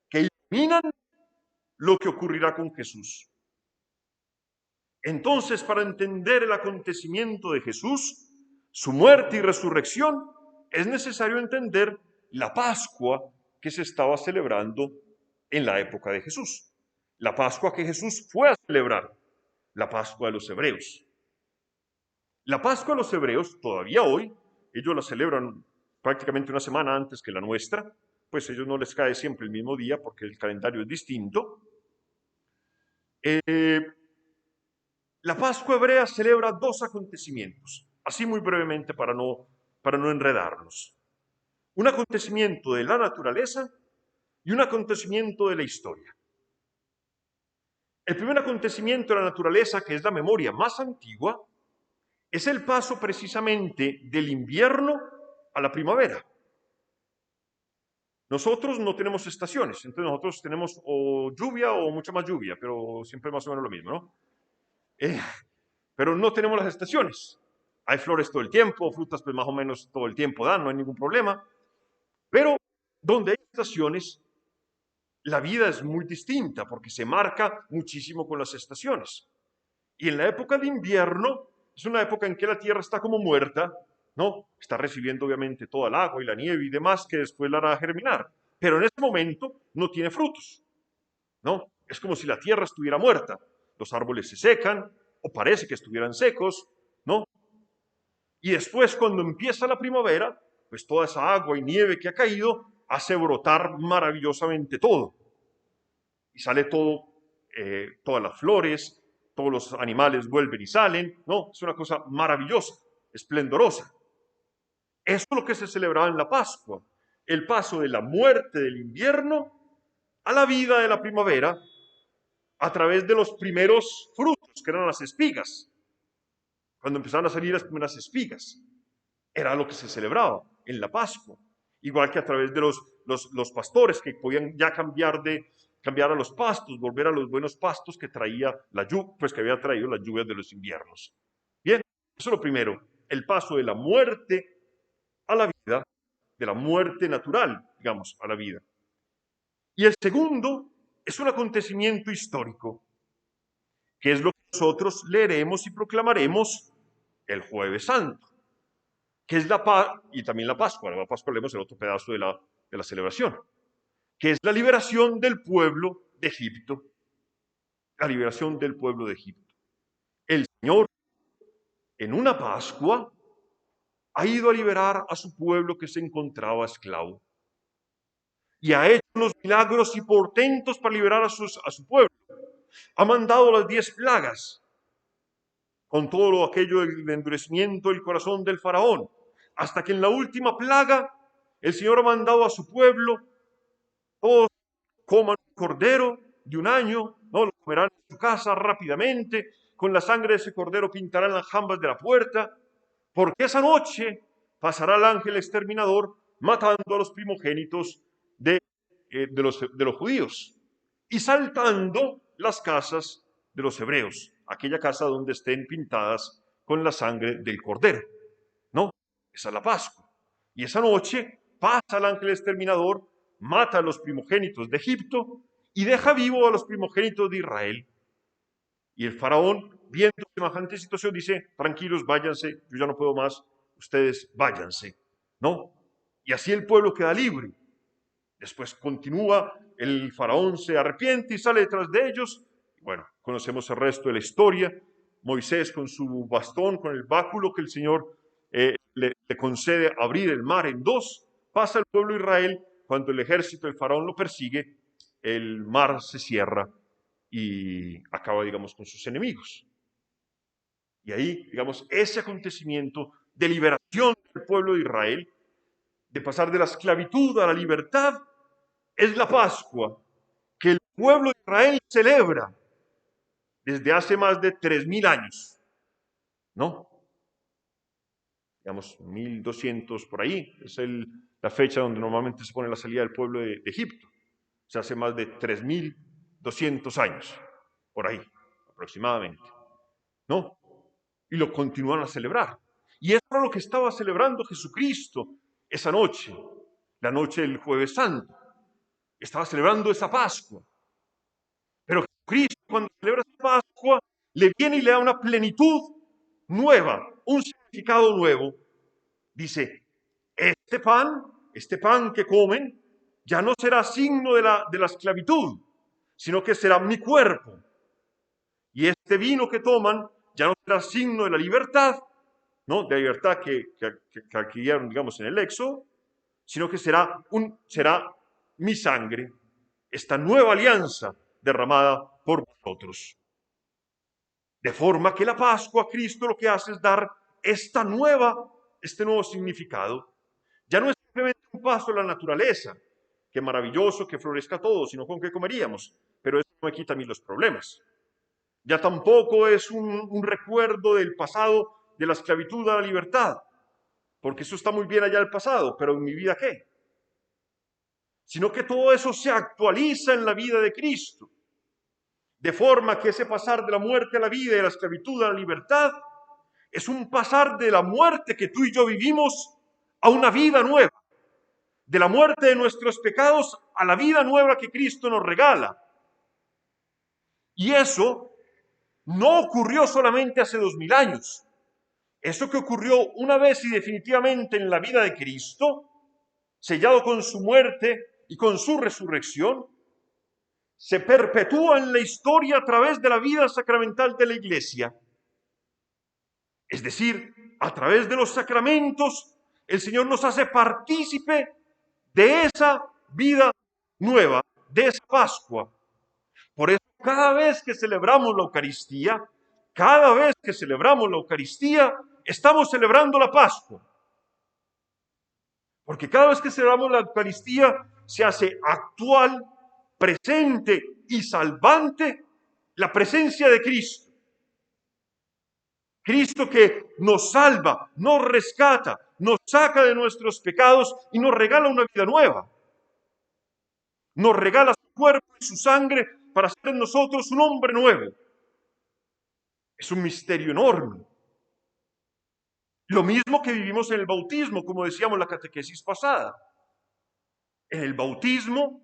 que iluminan lo que ocurrirá con Jesús. Entonces, para entender el acontecimiento de Jesús, su muerte y resurrección, es necesario entender la Pascua que se estaba celebrando en la época de Jesús. La Pascua que Jesús fue a celebrar, la Pascua de los hebreos. La Pascua de los hebreos, todavía hoy, ellos la celebran prácticamente una semana antes que la nuestra, pues a ellos no les cae siempre el mismo día porque el calendario es distinto. La Pascua hebrea celebra dos acontecimientos, así muy brevemente para no enredarnos. Un acontecimiento de la naturaleza y un acontecimiento de la historia. El primer acontecimiento de la naturaleza, que es la memoria más antigua, es el paso precisamente del invierno a la primavera. Nosotros no tenemos estaciones, entonces nosotros tenemos o lluvia o mucha más lluvia, pero siempre más o menos lo mismo, ¿no? Pero no tenemos las estaciones. Hay flores todo el tiempo, frutas pues más o menos todo el tiempo dan, no hay ningún problema. Pero donde hay estaciones, la vida es muy distinta porque se marca muchísimo con las estaciones. Y en la época de invierno es una época en que la tierra está como muerta, ¿no? Está recibiendo obviamente toda el agua y la nieve y demás que después la hará germinar. Pero en ese momento no tiene frutos, ¿no? Es como si la tierra estuviera muerta. Los árboles se secan o parece que estuvieran secos, ¿no? Y después cuando empieza la primavera, pues toda esa agua y nieve que ha caído hace brotar maravillosamente todo. Y sale todo, todas las flores, todos los animales vuelven y salen, ¿no? Es una cosa maravillosa, esplendorosa. Eso es lo que se celebraba en la Pascua, el paso de la muerte del invierno a la vida de la primavera a través de los primeros frutos, que eran las espigas. Cuando empezaron a salir las primeras espigas, era lo que se celebraba en la Pascua. Igual que a través de los pastores que podían ya cambiar a los pastos, volver a los buenos pastos que traía la lluvia, pues que había traído las lluvias de los inviernos. Bien, eso es lo primero, el paso de la muerte a la vida, de la muerte natural, digamos, a la vida. Y el segundo es un acontecimiento histórico, que es lo que nosotros leeremos y proclamaremos el Jueves Santo, que es y también la Pascua. La Pascua leemos el otro pedazo de la celebración, que es la liberación del pueblo de Egipto. La liberación del pueblo de Egipto. El Señor, en una Pascua, ha ido a liberar a su pueblo que se encontraba esclavo. Y ha hecho unos milagros y portentos para liberar a su pueblo. Ha mandado las 10 plagas, con todo aquello del endurecimiento del corazón del faraón, hasta que en la última plaga el Señor ha mandado a su pueblo, todos coman un cordero de un año, no lo comerán en su casa rápidamente, con la sangre de ese cordero pintarán las jambas de la puerta, porque esa noche pasará el ángel exterminador matando a los primogénitos de los judíos y saltando las casas de los hebreos, aquella casa donde estén pintadas con la sangre del cordero. No, esa es la Pascua. Y esa noche pasa el ángel exterminador, mata a los primogénitos de Egipto y deja vivo a los primogénitos de Israel. Y el faraón, viendo semejante situación, dice: tranquilos, váyanse, yo ya no puedo más, ustedes váyanse. ¿No? Y así el pueblo queda libre. Después continúa, el faraón se arrepiente y sale detrás de ellos. Bueno, conocemos el resto de la historia. Moisés con su bastón, con el báculo que el Señor le concede abrir el mar en dos, pasa el pueblo de Israel. Cuando el ejército del faraón lo persigue, el mar se cierra y acaba, digamos, con sus enemigos. Y ahí, digamos, ese acontecimiento de liberación del pueblo de Israel, de pasar de la esclavitud a la libertad, es la Pascua que el pueblo de Israel celebra desde hace más de 3.000 años, ¿no? Digamos, 1200 por ahí, es la fecha donde normalmente se pone la salida del pueblo de Egipto. Se hace más de 3200 años, por ahí, aproximadamente, ¿no? Y lo continúan a celebrar. Y eso era lo que estaba celebrando Jesucristo esa noche, la noche del Jueves Santo. Estaba celebrando esa Pascua. Pero Jesucristo, cuando celebra esa Pascua, le viene y le da una plenitud nueva, un significado nuevo. Dice: este pan que comen, ya no será signo de la esclavitud, sino que será mi cuerpo. Y este vino que toman, ya no será signo de la libertad, ¿no? De la libertad que adquirieron, digamos, en el Éxodo, sino que será mi sangre, esta nueva alianza derramada por vosotros. De forma que la Pascua, Cristo lo que hace es dar este nuevo significado. Ya no es simplemente un paso a la naturaleza, que maravilloso, que florezca todo, sino con qué comeríamos, pero eso no me quita a mí los problemas. Ya tampoco es un recuerdo del pasado, de la esclavitud a la libertad, porque eso está muy bien allá del pasado, pero en mi vida ¿qué? Sino que todo eso se actualiza en la vida de Cristo, de forma que ese pasar de la muerte a la vida y de la esclavitud a la libertad es un pasar de la muerte que tú y yo vivimos a una vida nueva, de la muerte de nuestros pecados a la vida nueva que Cristo nos regala. Y eso no ocurrió solamente hace 2000 años. Eso que ocurrió una vez y definitivamente en la vida de Cristo, sellado con su muerte y con su resurrección, se perpetúa en la historia a través de la vida sacramental de la Iglesia. Es decir, a través de los sacramentos, el Señor nos hace partícipe de esa vida nueva, de esa Pascua. Por eso, cada vez que celebramos la Eucaristía, estamos celebrando la Pascua. Porque cada vez que celebramos la Eucaristía, se hace actual, presente y salvante la presencia de Cristo. Cristo que nos salva, nos rescata, nos saca de nuestros pecados y nos regala una vida nueva. Nos regala su cuerpo y su sangre para hacer en nosotros un hombre nuevo. Es un misterio enorme. Lo mismo que vivimos en el bautismo, como decíamos en la catequesis pasada. En el bautismo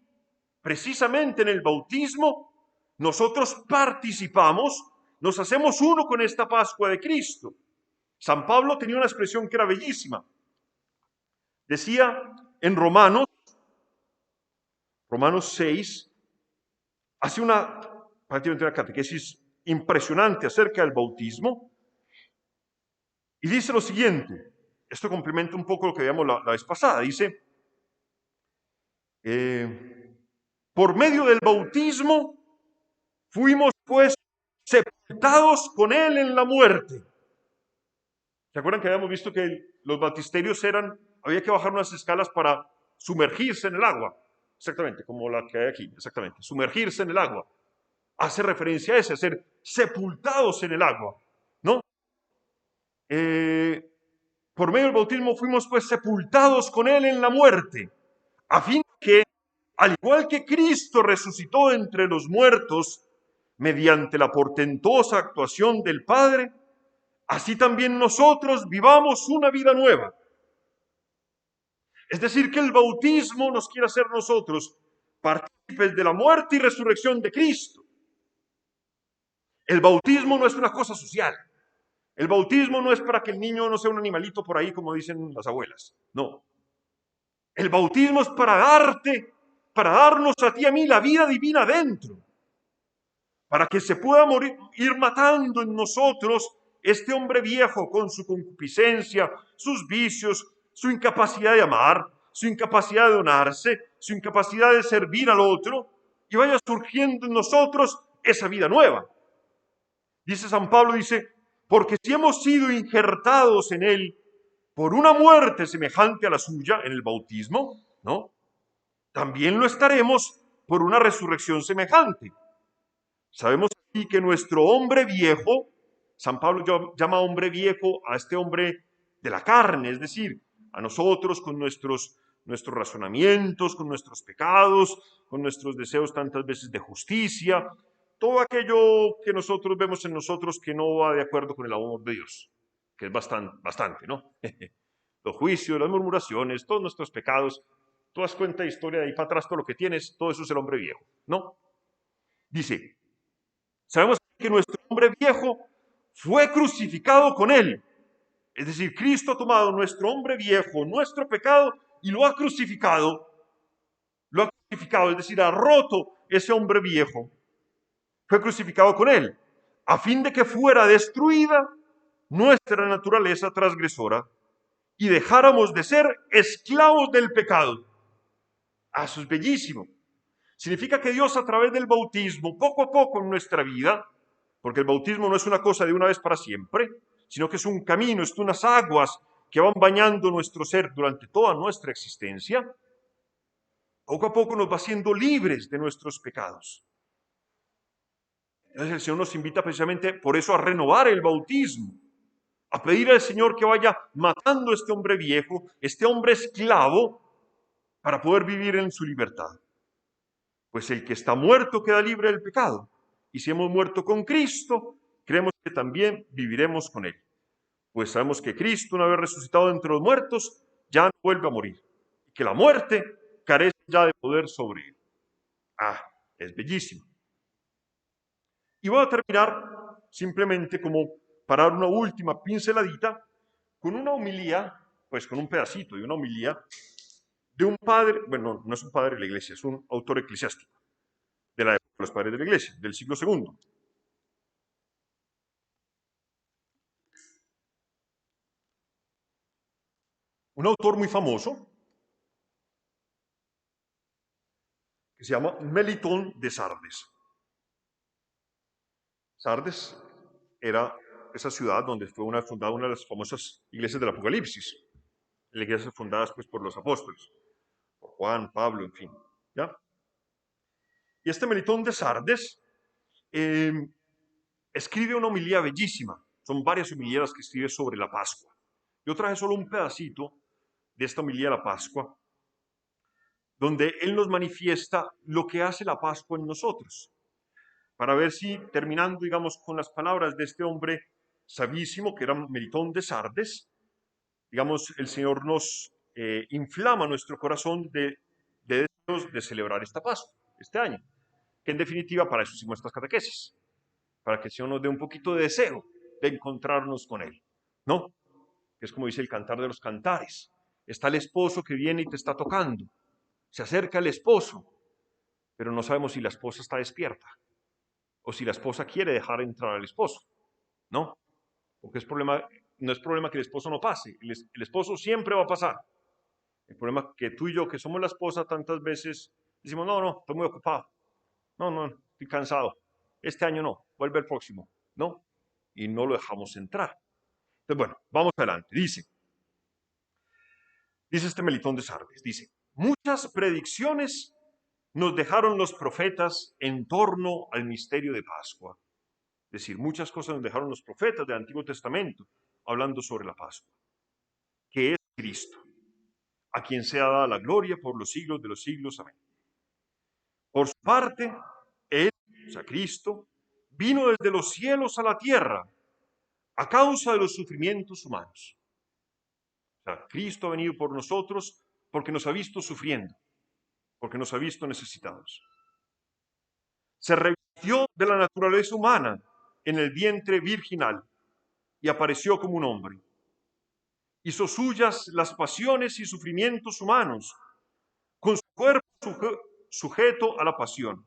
precisamente en el bautismo, nosotros participamos, nos hacemos uno con esta Pascua de Cristo. San Pablo tenía una expresión que era bellísima. Decía en Romanos 6, hace prácticamente una catequesis impresionante acerca del bautismo, y dice lo siguiente, esto complementa un poco lo que veíamos la vez pasada, dice, por medio del bautismo fuimos pues sepultados con él en la muerte. ¿Se acuerdan que habíamos visto que los bautisterios había que bajar unas escalas para sumergirse en el agua? Exactamente, como la que hay aquí, exactamente, sumergirse en el agua. Hace referencia a ese, a ser sepultados en el agua, ¿no? Por medio del bautismo fuimos pues sepultados con él en la muerte, a fin que, al igual que Cristo resucitó entre los muertos mediante la portentosa actuación del Padre, así también nosotros vivamos una vida nueva. Es decir, que el bautismo nos quiere hacer nosotros partícipes de la muerte y resurrección de Cristo. El bautismo no es una cosa social. El bautismo no es para que el niño no sea un animalito por ahí, como dicen las abuelas. No. El bautismo es para darnos a ti y a mí la vida divina dentro. Para que se pueda ir matando en nosotros este hombre viejo con su concupiscencia, sus vicios, su incapacidad de amar, su incapacidad de donarse, su incapacidad de servir al otro, y vaya surgiendo en nosotros esa vida nueva. Dice San Pablo, dice, porque si hemos sido injertados en él por una muerte semejante a la suya en el bautismo, ¿no? También lo estaremos por una resurrección semejante. Sabemos aquí que nuestro hombre viejo, San Pablo llama hombre viejo a este hombre de la carne, es decir, a nosotros con nuestros razonamientos, con nuestros pecados, con nuestros deseos tantas veces de justicia, todo aquello que nosotros vemos en nosotros que no va de acuerdo con el amor de Dios, que es bastante, ¿no? Los juicios, las murmuraciones, todos nuestros pecados, tú das cuenta de historia de ahí para atrás, todo lo que tienes, todo eso es el hombre viejo, ¿no? Dice, sabemos que nuestro hombre viejo fue crucificado con él. Es decir, Cristo ha tomado nuestro hombre viejo, nuestro pecado, y lo ha crucificado. Lo ha crucificado, es decir, ha roto ese hombre viejo. Fue crucificado con él, a fin de que fuera destruida nuestra naturaleza transgresora y dejáramos de ser esclavos del pecado. Eso es bellísimo. Significa que Dios, a través del bautismo, poco a poco en nuestra vida, porque el bautismo no es una cosa de una vez para siempre, sino que es un camino, es unas aguas que van bañando nuestro ser durante toda nuestra existencia, poco a poco nos va haciendo libres de nuestros pecados. Entonces el Señor nos invita precisamente por eso a renovar el bautismo, a pedir al Señor que vaya matando a este hombre viejo, este hombre esclavo, para poder vivir en su libertad. Pues el que está muerto queda libre del pecado. Y si hemos muerto con Cristo, creemos que también viviremos con Él. Pues sabemos que Cristo, una vez resucitado entre los muertos, ya no vuelve a morir. Y que la muerte carece ya de poder sobre Él. Es bellísimo. Y voy a terminar simplemente como para dar una última pinceladita con una homilía, pues con un pedacito de una homilía de un padre, bueno, no es un padre de la iglesia, es un autor eclesiástico de la época de los padres de la iglesia, del siglo II. Un autor muy famoso que se llama Melitón de Sardes. Sardes era esa ciudad donde fue fundada una de las famosas iglesias del Apocalipsis, iglesias fundadas pues por los apóstoles, por Juan, Pablo, en fin, ¿ya? Y este Melitón de Sardes escribe una homilía bellísima. Son varias homilías que escribe sobre la Pascua. Yo traje solo un pedacito de esta homilía de la Pascua, donde él nos manifiesta lo que hace la Pascua en nosotros, para ver si, terminando, digamos, con las palabras de este hombre sabísimo, que era Melitón de Sardes, digamos, el Señor nos inflama nuestro corazón de deseos de celebrar esta Pascua. este año. Que en definitiva para eso hicimos estas catequesis, para que el Señor nos dé un poquito de deseo de encontrarnos con Él, ¿no? Que es como dice el Cantar de los Cantares. Está el esposo que viene y te está tocando. Se acerca el esposo, pero no sabemos si la esposa está despierta o si la esposa quiere dejar entrar al esposo, ¿no? Porque no es problema que el esposo no pase, el esposo siempre va a pasar. El problema es que tú y yo, que somos la esposa, tantas veces decimos, no, estoy muy ocupado, no, estoy cansado, este año no, vuelve el próximo, ¿no? Y no lo dejamos entrar. Entonces, bueno, vamos adelante. Dice este Melitón de Sardes, dice, muchas predicciones nos dejaron los profetas en torno al misterio de Pascua. Es decir, muchas cosas nos dejaron los profetas del Antiguo Testamento hablando sobre la Pascua, que es Cristo, a quien sea dada la gloria por los siglos de los siglos. Amén. Por su parte, Él, o sea, Cristo, vino desde los cielos a la tierra a causa de los sufrimientos humanos. O sea, Cristo ha venido por nosotros porque nos ha visto sufriendo, porque nos ha visto necesitados. Se revistió de la naturaleza humana en el vientre virginal y apareció como un hombre. Hizo suyas las pasiones y sufrimientos humanos, con su cuerpo sujeto a la pasión,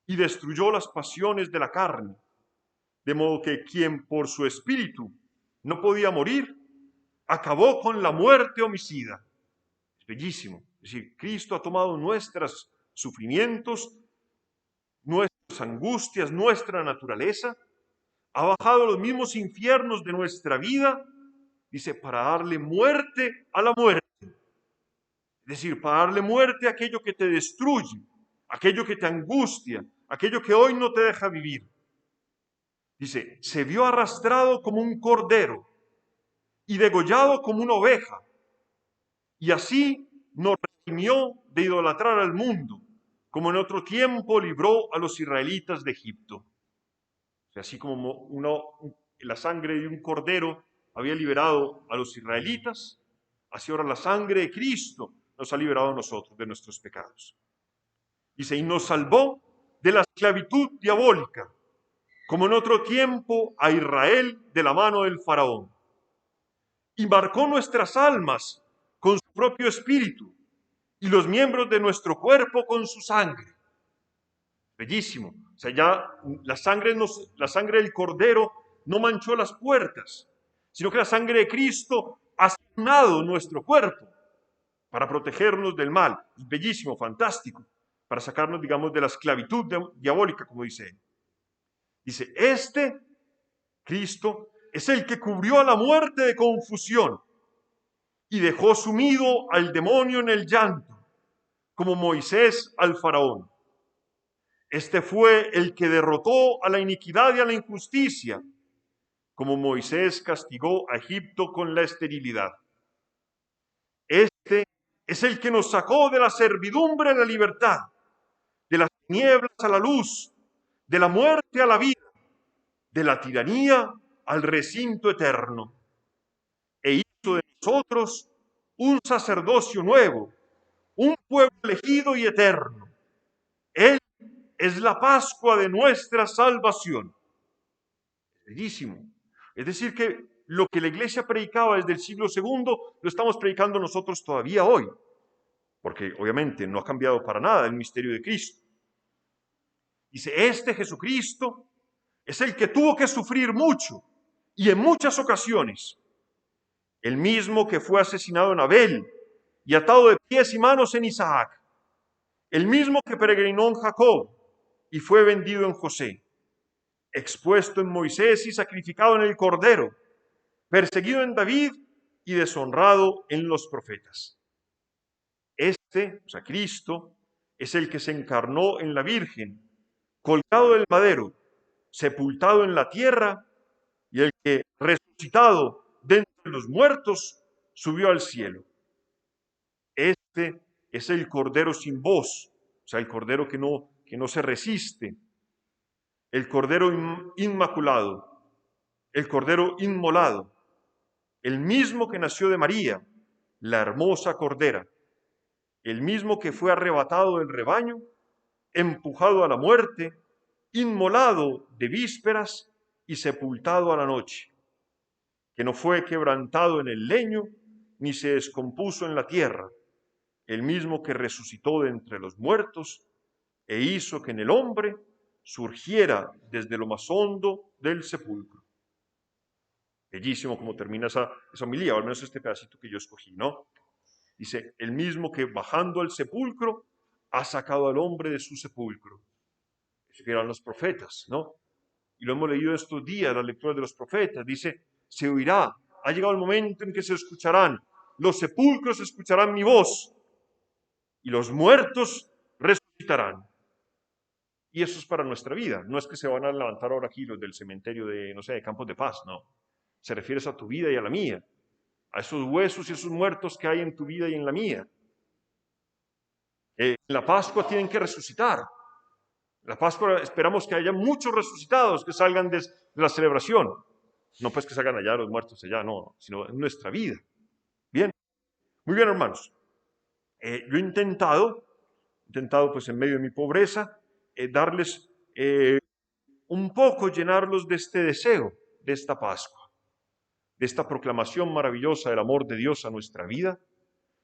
y destruyó las pasiones de la carne, de modo que quien por su espíritu no podía morir, acabó con la muerte homicida. Es bellísimo. Es decir, Cristo ha tomado nuestros sufrimientos, nuestras angustias, nuestra naturaleza, ha bajado a los mismos infiernos de nuestra vida, dice, para darle muerte a la muerte. Es decir, para darle muerte a aquello que te destruye, aquello que te angustia, aquello que hoy no te deja vivir. Dice, se vio arrastrado como un cordero y degollado como una oveja, y así nos redimió de idolatrar al mundo, como en otro tiempo libró a los israelitas de Egipto. O sea, así como la sangre de un cordero había liberado a los israelitas, así ahora la sangre de Cristo nos ha liberado a nosotros de nuestros pecados. Dice, y nos salvó de la esclavitud diabólica, como en otro tiempo a Israel de la mano del faraón. Y marcó nuestras almas con su propio espíritu y los miembros de nuestro cuerpo con su sangre. Bellísimo. O sea, ya la sangre del Cordero no manchó las puertas, sino que la sangre de Cristo ha sanado nuestro cuerpo para protegernos del mal. Es bellísimo, fantástico, para sacarnos, digamos, de la esclavitud diabólica, como dice él. Dice, Cristo, es el que cubrió a la muerte de confusión y dejó sumido al demonio en el llanto, como Moisés al faraón. Este fue el que derrotó a la iniquidad y a la injusticia, como Moisés castigó a Egipto con la esterilidad. Este es el que nos sacó de la servidumbre a la libertad, de las tinieblas a la luz, de la muerte a la vida, de la tiranía al recinto eterno, e hizo de nosotros un sacerdocio nuevo, un pueblo elegido y eterno. Él es la Pascua de nuestra salvación. Bellísimo. Es decir, que lo que la Iglesia predicaba desde el siglo II lo estamos predicando nosotros todavía hoy, porque obviamente no ha cambiado para nada el misterio de Cristo. Dice, Jesucristo es el que tuvo que sufrir mucho y en muchas ocasiones, el mismo que fue asesinado en Abel y atado de pies y manos en Isaac, el mismo que peregrinó en Jacob y fue vendido en José, expuesto en Moisés y sacrificado en el Cordero, perseguido en David y deshonrado en los profetas. O sea, Cristo, es el que se encarnó en la Virgen, colgado del madero, sepultado en la tierra, y el que, resucitado de entre los muertos, subió al cielo. Este es el Cordero sin voz, o sea, el Cordero que no se resiste, el Cordero inmaculado, el Cordero inmolado, el mismo que nació de María, la hermosa Cordera, el mismo que fue arrebatado del rebaño empujado a la muerte, inmolado de vísperas y sepultado a la noche, que no fue quebrantado en el leño, ni se descompuso en la tierra, el mismo que resucitó de entre los muertos e hizo que en el hombre surgiera desde lo más hondo del sepulcro. Bellísimo como termina esa homilía, o al menos este pedacito que yo escogí, ¿no? Dice, el mismo que bajando al sepulcro ha sacado al hombre de su sepulcro. Eso que eran los profetas, ¿no? Y lo hemos leído estos días, las lecturas de los profetas. Dice, se oirá, ha llegado el momento en que se escucharán, los sepulcros escucharán mi voz y los muertos resucitarán. Y eso es para nuestra vida. No es que se van a levantar ahora aquí los del cementerio de, no sé, de Campos de Paz, no. Se refiere a tu vida y a la mía, a esos huesos y esos muertos que hay en tu vida y en la mía. En la Pascua tienen que resucitar. En la Pascua esperamos que haya muchos resucitados que salgan de la celebración. No pues que salgan allá los muertos allá, no, sino en nuestra vida. Bien, muy bien, hermanos. Yo he intentado pues en medio de mi pobreza, darles un poco, llenarlos de este deseo, de esta Pascua, de esta proclamación maravillosa del amor de Dios a nuestra vida,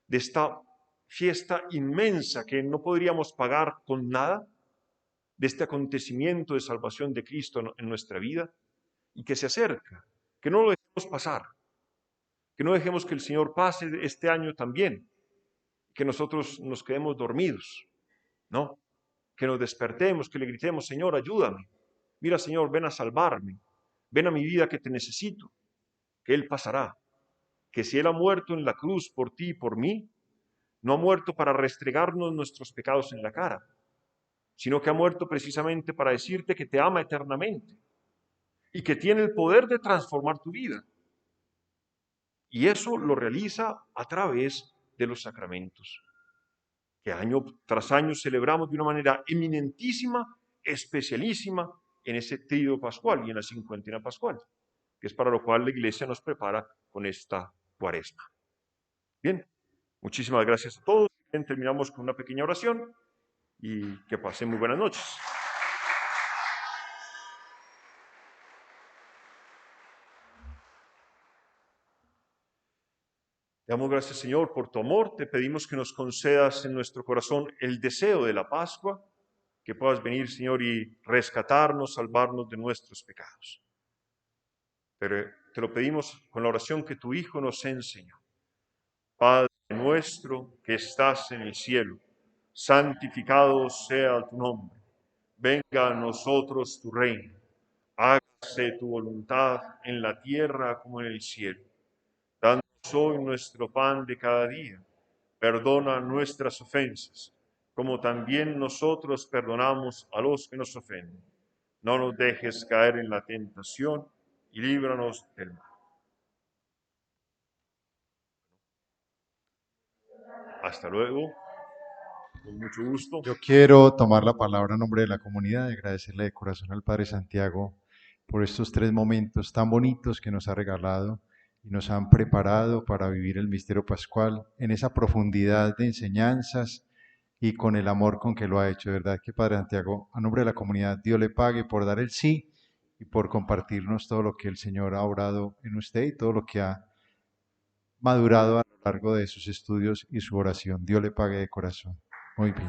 de esta fiesta inmensa que no podríamos pagar con nada, de este acontecimiento de salvación de Cristo en nuestra vida y que se acerca, que no lo dejemos pasar, que no dejemos que el Señor pase este año también, que nosotros nos quedemos dormidos, ¿no? Que nos despertemos, que le gritemos, Señor, ayúdame, mira, Señor, ven a salvarme, ven a mi vida que te necesito, que Él pasará, que si Él ha muerto en la cruz por ti y por mí, no ha muerto para restregarnos nuestros pecados en la cara, sino que ha muerto precisamente para decirte que te ama eternamente y que tiene el poder de transformar tu vida. Y eso lo realiza a través de los sacramentos, que año tras año celebramos de una manera eminentísima, especialísima en ese tríodo pascual y en la cincuentina pascual, que es para lo cual la Iglesia nos prepara con esta Cuaresma. Bien, muchísimas gracias a todos. Bien, terminamos con una pequeña oración y que pasen muy buenas noches. Te damos gracias, Señor, por tu amor. Te pedimos que nos concedas en nuestro corazón el deseo de la Pascua, que puedas venir, Señor, y rescatarnos, salvarnos de nuestros pecados. Pero te lo pedimos con la oración que tu Hijo nos enseñó. Padre nuestro que estás en el cielo, santificado sea tu nombre. Venga a nosotros tu reino. Hágase tu voluntad en la tierra como en el cielo. Danos hoy nuestro pan de cada día. Perdona nuestras ofensas, como también nosotros perdonamos a los que nos ofenden. No nos dejes caer en la tentación y líbranos del mal. Hasta luego. Con mucho gusto. Yo quiero tomar la palabra en nombre de la comunidad y agradecerle de corazón al Padre Santiago por estos 3 momentos tan bonitos que nos ha regalado y nos han preparado para vivir el misterio pascual en esa profundidad de enseñanzas y con el amor con que lo ha hecho. De verdad que Padre Santiago, a nombre de la comunidad, Dios le pague por dar el sí y por compartirnos todo lo que el Señor ha obrado en usted y todo lo que ha madurado a lo largo de sus estudios y su oración. Dios le pague de corazón. Muy bien.